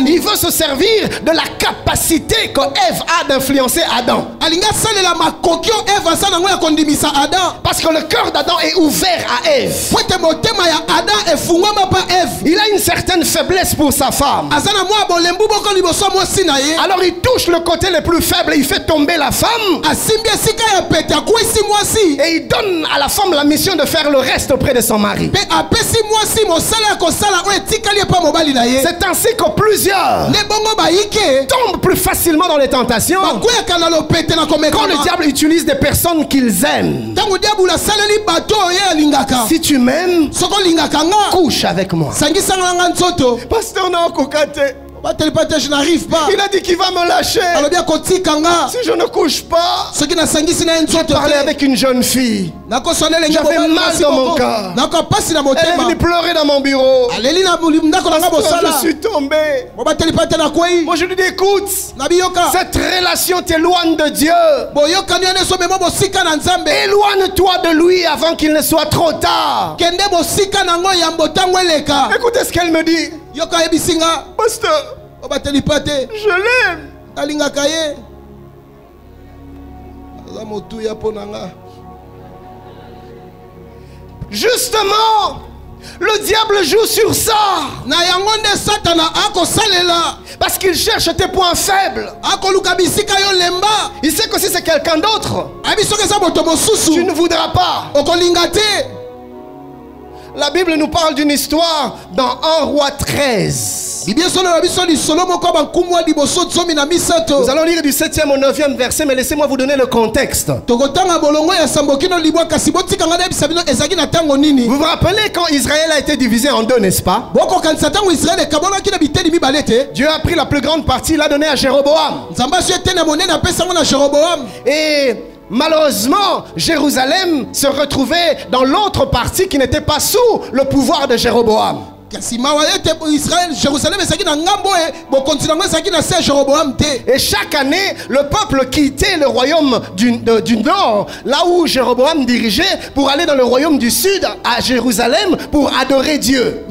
Il veut se servir de la capacité que Ève a d'influencer Adam. Parce que le cœur d'Adam est ouvert à Ève. Il a une certaine faiblesse pour sa femme. Alors il touche le côté le plus faible et il fait tomber la femme. Et il donne à la femme la mission de faire le reste auprès de son mari. C'est ainsi que plusieurs tombent plus facilement dans les tentations quand le diable utilise des personnes qu'ils aiment. Si tu m'aimes, couche avec moi. Pasteur, non, je n'arrive pas. Il a dit qu'il va me lâcher. Si je ne couche pas, je parlais avec une jeune fille. J'avais mal dans mon cœur. Elle est venue pleurer dans mon bureau. Je suis tombé. Moi je lui dis écoute, cette relation t'éloigne de Dieu. Éloigne-toi de lui avant qu'il ne soit trop tard. Écoutez ce qu'elle me dit. Pasteur, je l'aime. Justement, le diable joue sur ça. Parce qu'il cherche tes points faibles. Il sait que si c'est quelqu'un d'autre, tu ne voudras pas. La Bible nous parle d'une histoire dans 1 Roi 13. Nous allons lire du 7e au 9e verset, mais laissez-moi vous donner le contexte. Vous vous rappelez quand Israël a été divisé en deux, n'est-ce pas? Dieu a pris la plus grande partie, il l'a donné à Jéroboam. Et malheureusement, Jérusalem se retrouvait dans l'autre partie qui n'était pas sous le pouvoir de Jéroboam. Et chaque année, le peuple quittait le royaume du nord, là où Jéroboam dirigeait, pour aller dans le royaume du sud, à Jérusalem, pour adorer Dieu.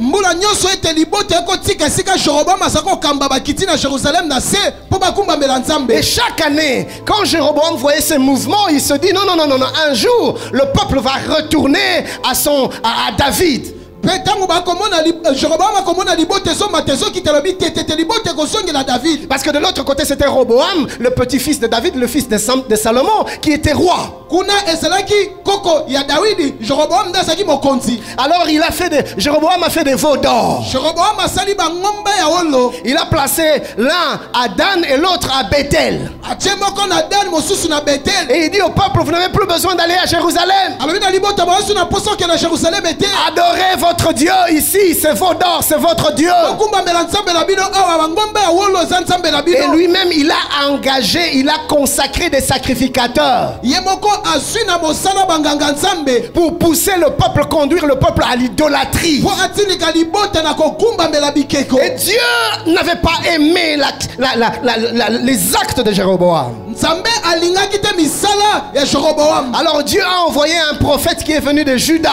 Et chaque année, quand Jéroboam voyait ces mouvements, il se dit non, non, non, non, un jour, le peuple va retourner à David. Parce que de l'autre côté c'était Roboam, le petit-fils de David, le fils de Salomon, qui était roi. Alors Jéroboam a fait des veaux d'or. Il a placé l'un à Dan et l'autre à Bethel. Et il dit au peuple, vous n'avez plus besoin d'aller à Jérusalem. Adorez votre Dieu ici, c'est vos d'or, c'est votre Dieu. Et lui-même, il a engagé, il a consacré des sacrificateurs pour pousser le peuple, conduire le peuple à l'idolâtrie. Et Dieu n'avait pas aimé les actes de Jéroboam. Alors Dieu a envoyé un prophète qui est venu de Juda.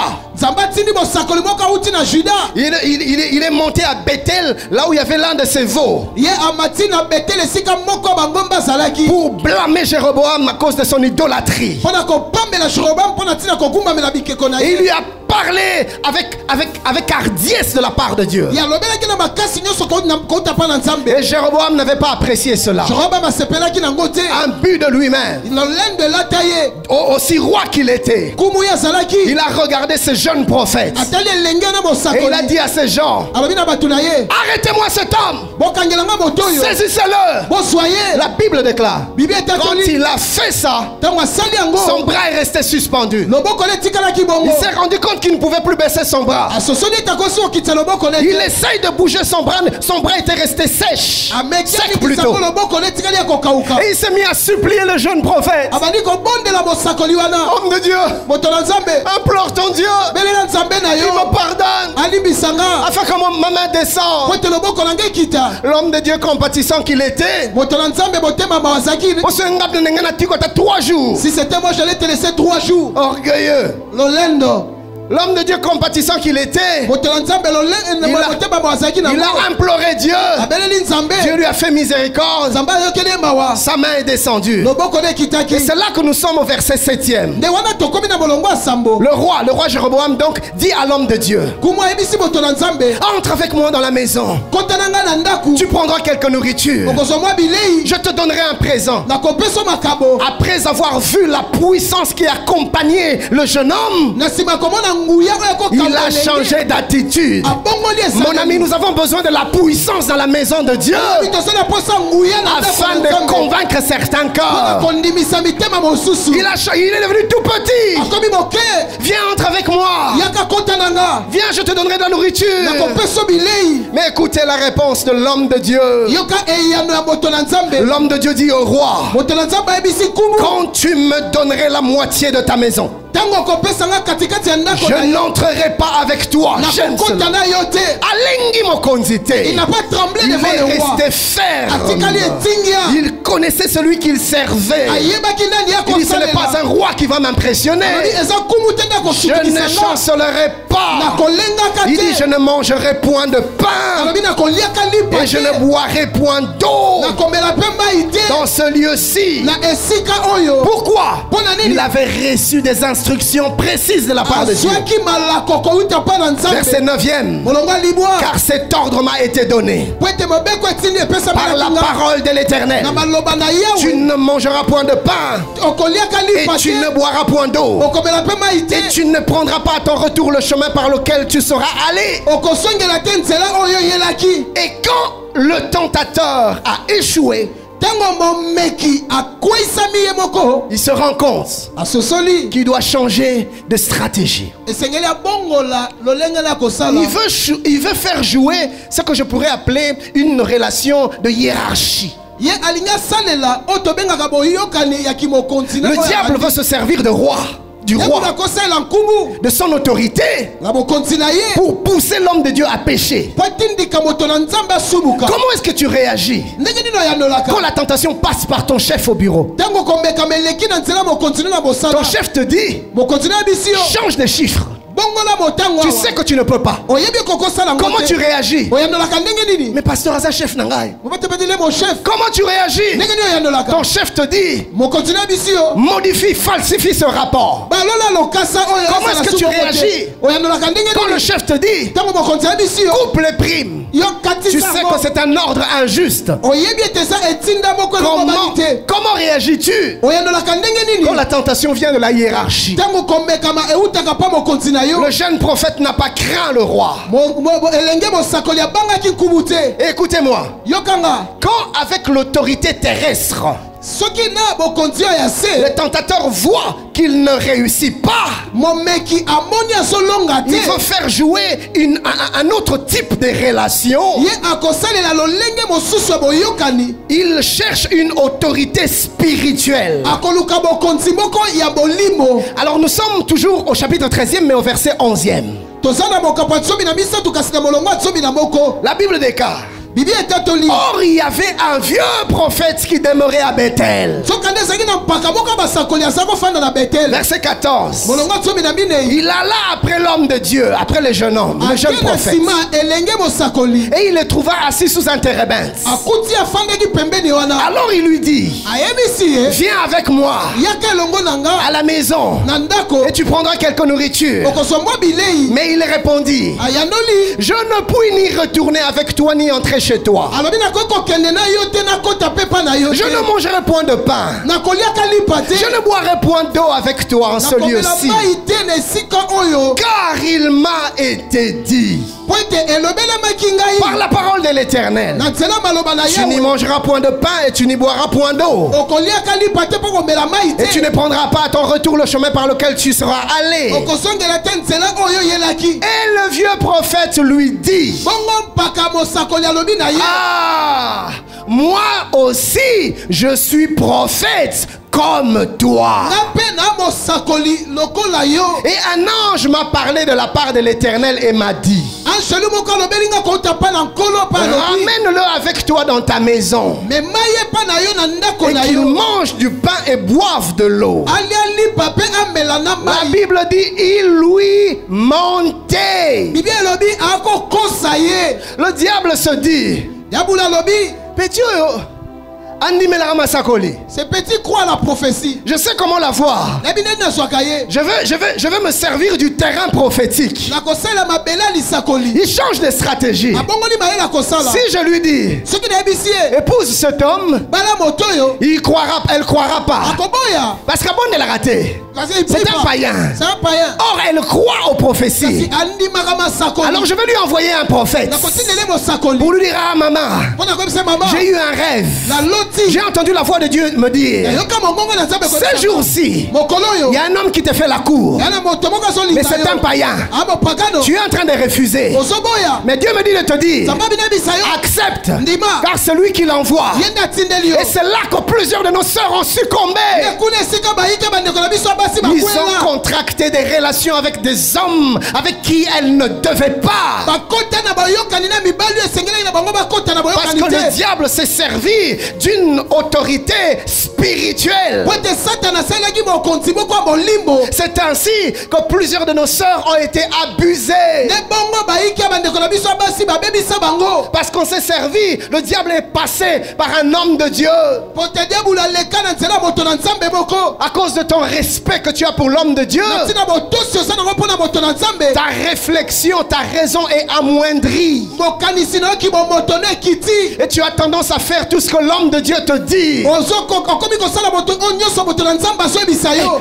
Il est monté à Bethel, là où il y avait l'un de ses veaux, pour blâmer Jéroboam à cause de son idolâtrie. Et il lui a parlé avec hardiesse de la part de Dieu. Et Jéroboam n'avait pas apprécié cela. Un but de lui-même. Aussi roi qu'il était, il a regardé ce jeune prophète et il a dit à ces gens, arrêtez-moi cet homme, saisissez-le. La Bible déclare, quand il a fait ça, son bras est resté suspendu. Il s'est rendu compte qu'il ne pouvait plus baisser son bras. Il essaye de bouger son bras était resté sèche. Sec plutôt. Et il s'est mis à supplier le jeune prophète. Homme de Dieu, implore ton Dieu. Il me pardonne. Afin que ma main descende. L'homme de Dieu compatissant qu'il était. 3 jours. Si c'était moi, j'allais te laisser 3 jours. Orgueilleux. L'homme de Dieu compatissant qu'il était, il a imploré Dieu. Dieu lui a fait miséricorde. Sa main est descendue. Et c'est là que nous sommes au verset 7e. Le roi Jéroboam donc dit à l'homme de Dieu, entre avec moi dans la maison. Tu prendras quelque nourriture. Je te donnerai un présent. Après avoir vu la puissance qui accompagnait le jeune homme, il a changé d'attitude. Mon ami, nous avons besoin de la puissance dans la maison de Dieu afin de convaincre certains cœurs. Il est devenu tout petit. Viens, entre avec moi. Viens, je te donnerai de la nourriture. Mais écoutez la réponse de l'homme de Dieu. L'homme de Dieu dit au roi, quand tu me donnerais la moitié de ta maison, je n'entrerai pas avec toi. Il n'a pas tremblé devant le roi. Il est resté ferme. Il connaissait celui qu'il servait. Il dit, ce n'est pas un roi qui va m'impressionner. Je ne chancellerai pas. Il dit, je ne mangerai point de pain et je ne boirai point d'eau dans ce lieu-ci. Pourquoi? Il avait reçu des instructions précises de la part de Dieu. Verset 9e. Car cet ordre m'a été donné par la parole de l'Éternel. Tu ne mangeras point de pain et tu ne boiras point d'eau et tu ne prendras pas à ton retour le chemin par lequel tu seras allé. Et quand le tentateur a échoué, il se rend compte qu'il doit changer de stratégie. Il veut faire jouer ce que je pourrais appeler une relation de hiérarchie. Le diable veut se servir de roi. Du roi, de son autorité, pour pousser l'homme de Dieu à pécher. Comment est-ce que tu réagis quand la tentation passe par ton chef au bureau? Ton chef te dit, change de chiffre. Tu sais que tu ne peux pas. Comment tu réagis? Mais pasteur Aza, chef Nangai. Comment tu réagis? Ton chef te dit, modifie, falsifie ce rapport. Comment est-ce que tu réagis quand le chef te dit, coupe les primes? Tu sais que c'est un ordre injuste. Comment réagis-tu quand la tentation vient de la hiérarchie? Le jeune prophète n'a pas craint le roi. Écoutez-moi. Quand avec l'autorité terrestre, le tentateur voit qu'il ne réussit pas, il veut faire jouer un autre type de relation. Il cherche une autorité spirituelle. Alors nous sommes toujours au chapitre 13e, mais au verset 11e. La Bible déclare, or il y avait un vieux prophète qui demeurait à Bethel. Verset 14. Il alla après l'homme de Dieu, après le jeune homme, le jeune prophète. Et il le trouva assis sous un térébinthe. Alors il lui dit, viens avec moi à la maison et tu prendras quelque nourriture. Mais il répondit, je ne puis ni retourner avec toi ni entrer chez toi. Je ne mangerai point de pain. Je ne boirai point d'eau avec toi en ce lieu-ci. Car il m'a été dit, par la parole de l'Éternel. Tu n'y mangeras point de pain et tu n'y boiras point d'eau. Et tu ne prendras pas à ton retour le chemin par lequel tu seras allé. Et le vieux prophète lui dit: ah, moi aussi je suis prophète comme toi. Et un ange m'a parlé de la part de l'Éternel et m'a dit: ramène-le avec toi dans ta maison et qu'il mange du pain et boive de l'eau. La Bible dit: il lui mentait. Le diable se dit: petit, ce petit croit à la prophétie. Je sais comment la voir. Je vais me servir du terrain prophétique. Il change de stratégie. Si je lui dis: épouse cet homme, elle croira pas. Parce qu'Abon elle a raté. C'est un païen. Or elle croit aux prophéties. Alors je vais lui envoyer un prophète pour lui dire: ah maman, j'ai eu un rêve. J'ai entendu la voix de Dieu me dire: ce jour-ci, il y a un homme qui te fait la cour, mais c'est un païen. Tu es en train de refuser. Mais Dieu me dit de te dire: accepte, car celui qui l'envoie. Et c'est là que plusieurs de nos sœurs ont succombé. Ils ont contracté des relations avec des hommes avec qui elles ne devaient pas. Parce que le diable s'est servi d'une autorité spirituelle. C'est ainsi que plusieurs de nos sœurs ont été abusées. Parce qu'on s'est servi, le diable est passé par un homme de Dieu. À cause de ton respect que tu as pour l'homme de Dieu, ta réflexion, ta raison est amoindrie. Et tu as tendance à faire tout ce que l'homme de Dieu te dit.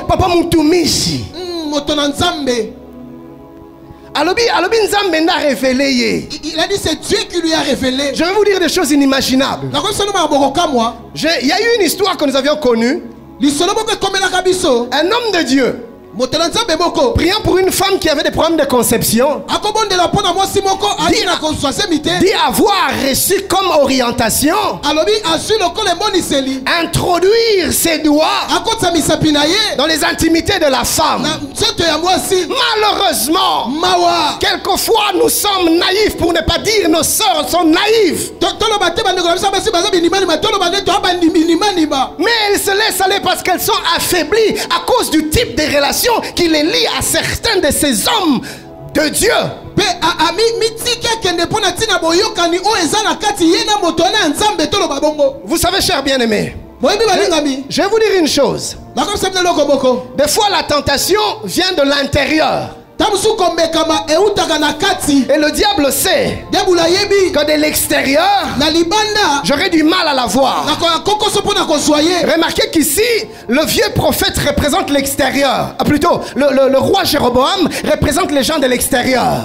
Papa Moutumishi. Il a dit: c'est Dieu qui lui a révélé. Je vais vous dire des choses inimaginables. Il y a eu une histoire que nous avions connue. Un homme de Dieu priant pour une femme qui avait des problèmes de conception, dit avoir reçu comme orientation introduire ses doigts dans les intimités de la femme. Malheureusement, quelquefois nous sommes naïfs, pour ne pas dire nos sœurs sont naïves. Mais elles se laissent aller parce qu'elles sont affaiblies à cause du type de relation qui les lie à certains de ces hommes de Dieu. Vous savez, chers bien-aimés, je vais vous dire une chose. Des fois, la tentation vient de l'intérieur. Et le diable sait que de l'extérieur, j'aurais du mal à la voir. Remarquez qu'ici, le vieux prophète représente l'extérieur. Plutôt, le roi Jéroboam représente les gens de l'extérieur.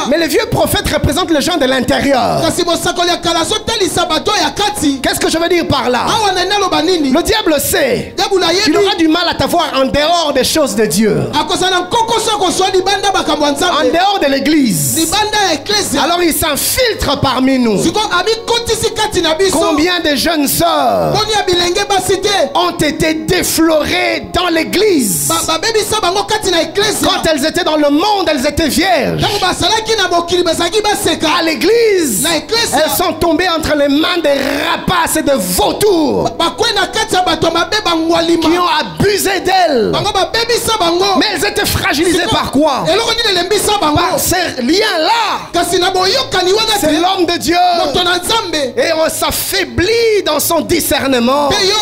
Mais le vieux prophète représente les gens de l'intérieur. Qu'est-ce que je veux dire par là? Le diable sait qu'il aura du mal à t'avoir en dehors des choses de Dieu, en dehors de l'église. Alors il s'infiltre parmi nous. Combien de jeunes sœurs ont été déflorées dans l'église? Quand elles étaient dans le monde, elles étaient vierges. À l'église, elles sont tombées entre les mains des rapaces et de vautours qui ont abusé d'elles. Mais elles étaient fragilisées par quoi? Par ces liens-là. C'est l'homme de Dieu. Et on s'affaiblit dans son discernement. Et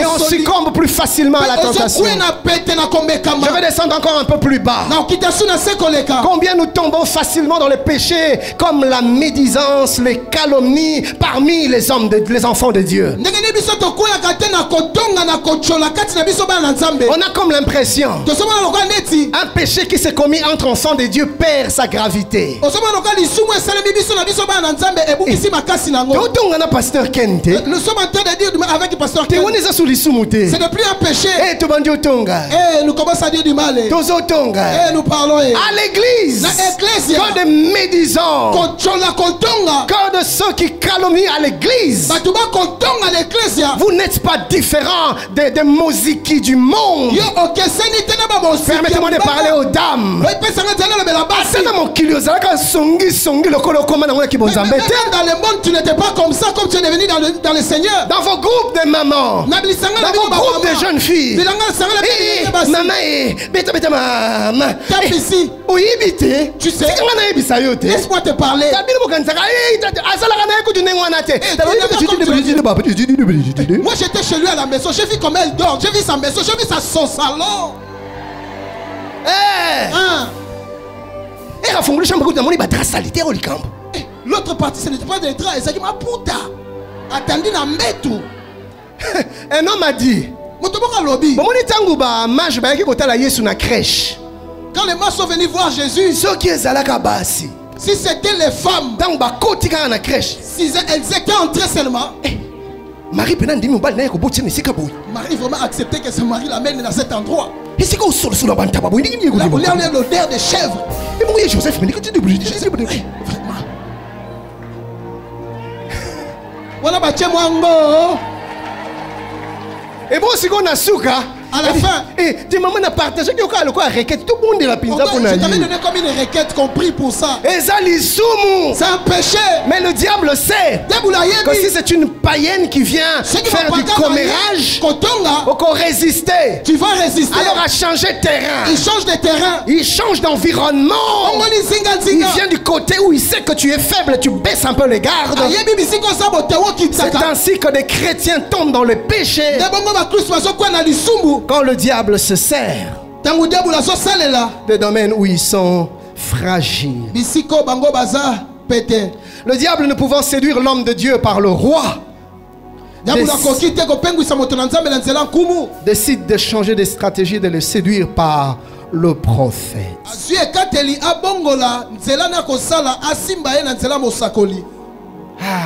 on succombe plus facilement à la tentation. Je vais descendre encore un peu plus bas. Combien nous tombons facilement dans les péchés comme la médisance, les calomnies parmi les enfants de Dieu. On a comme l'impression un péché qui s'est commis entre enfants de Dieu perd sa gravité. Pasteur Kente, nous sommes en train de dire avec le pasteur Kente, ce n'est plus un péché. Et nous commençons à dire du mal. Et nous parlons à l'église. Quand des médisants, quand de ceux qui calomnient à l'église, vous n'êtes pas différent des moziki du monde. Permettez-moi de parler aux dames. Dans le monde, tu n'étais pas comme ça, comme tu es devenu dans le Seigneur. Dans vos groupes de mamans, dans vos groupes de jeunes filles. Maman, tu sais, laisse-moi te parler. Moi j'étais chez lui à la maison, j'ai vu comment elle dort, j'ai vu sa maison, j'ai vu son salon. L'autre partie, ce n'était pas des draps, c'est ma puta. Attendez la metu. Un homme a dit, quand les mâles sont venus voir Jésus, si c'était les femmes, si elles étaient entrées seulement, Marie vraiment acceptait que son mari l'amène dans cet endroit. Il a l'odeur de chèvre. Voilà, et bon, si on a souka, à la fin, tu m'as partagé que tu as requête, tout le monde est la pizza pour nous. Je t'avais donné comme une requête compris pour ça. C'est un péché. Mais le diable sait que si c'est une païenne qui vient faire du commérage, on résister. Tu vas résister. Alors à changer de terrain. Il change de terrain. Il change d'environnement. Il vient du côté où il sait que tu es faible, tu baisses un peu les gardes. C'est ainsi que des chrétiens tombent dans le péché. Quand le diable se sert des domaines où ils sont fragiles. Le diable ne pouvant séduire l'homme de Dieu par le roi décide de changer de stratégie, de le séduire par le prophète.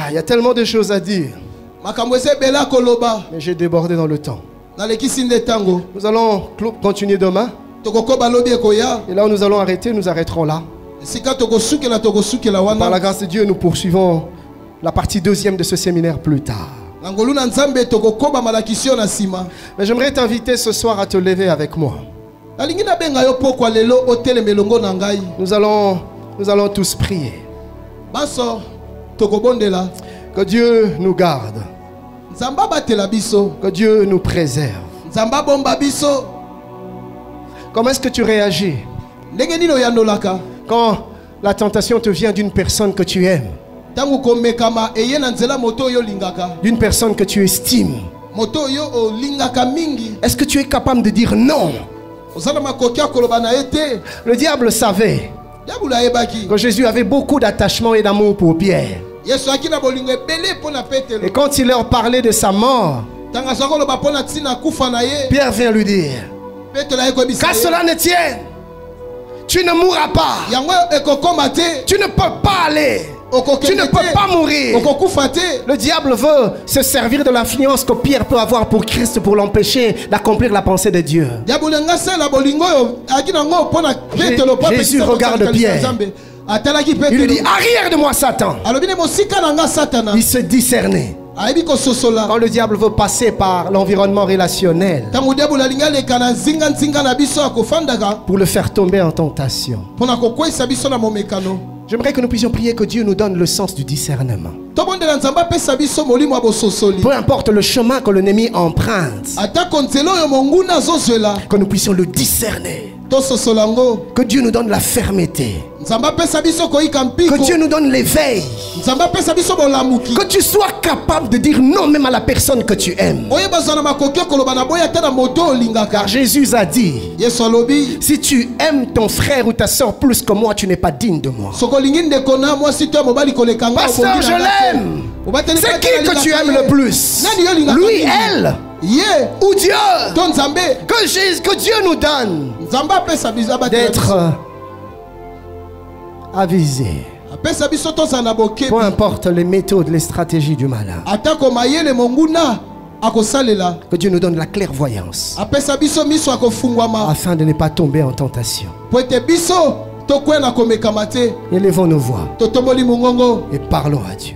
Il y a tellement de choses à dire, mais j'ai débordé dans le temps. Nous allons continuer demain. Et là où nous allons arrêter, nous arrêterons là. Par la grâce de Dieu, nous poursuivons la partie 2e de ce séminaire plus tard. Mais j'aimerais t'inviter ce soir à te lever avec moi. Nous allons tous prier. Que Dieu nous garde. Que Dieu nous préserve. Comment est-ce que tu réagis quand la tentation te vient d'une personne que tu aimes, d'une personne que tu estimes? Est-ce que tu es capable de dire non? Le diable savait que Jésus avait beaucoup d'attachement et d'amour pour Pierre. Et quand il leur parlait de sa mort, Pierre vient lui dire, qu'à cela ne tienne, tu ne mourras pas. Tu ne peux pas aller. Tu ne peux pas mourir. Le diable veut se servir de l'influence que Pierre peut avoir pour Christ pour l'empêcher d'accomplir la pensée de Dieu. Jésus regarde Pierre. Il lui dit, arrière de moi Satan. Il se discernait. Quand le diable veut passer par l'environnement relationnel pour le faire tomber en tentation, j'aimerais que nous puissions prier que Dieu nous donne le sens du discernement. Peu importe le chemin que l'ennemi emprunte, que nous puissions le discerner. Que Dieu nous donne la fermeté. Que Dieu nous donne l'éveil. Que tu sois capable de dire non même à la personne que tu aimes. Car Jésus a dit, si tu aimes ton frère ou ta soeur plus que moi, tu n'es pas digne de moi. Pasteur, je l'aime. C'est qui que tu aimes le plus? Lui, elle? Ou Dieu, que Dieu nous donne d'être avisé. Peu importe les méthodes, les stratégies du malin. Que Dieu nous donne la clairvoyance afin de ne pas tomber en tentation. Élevons nos voix et parlons à Dieu.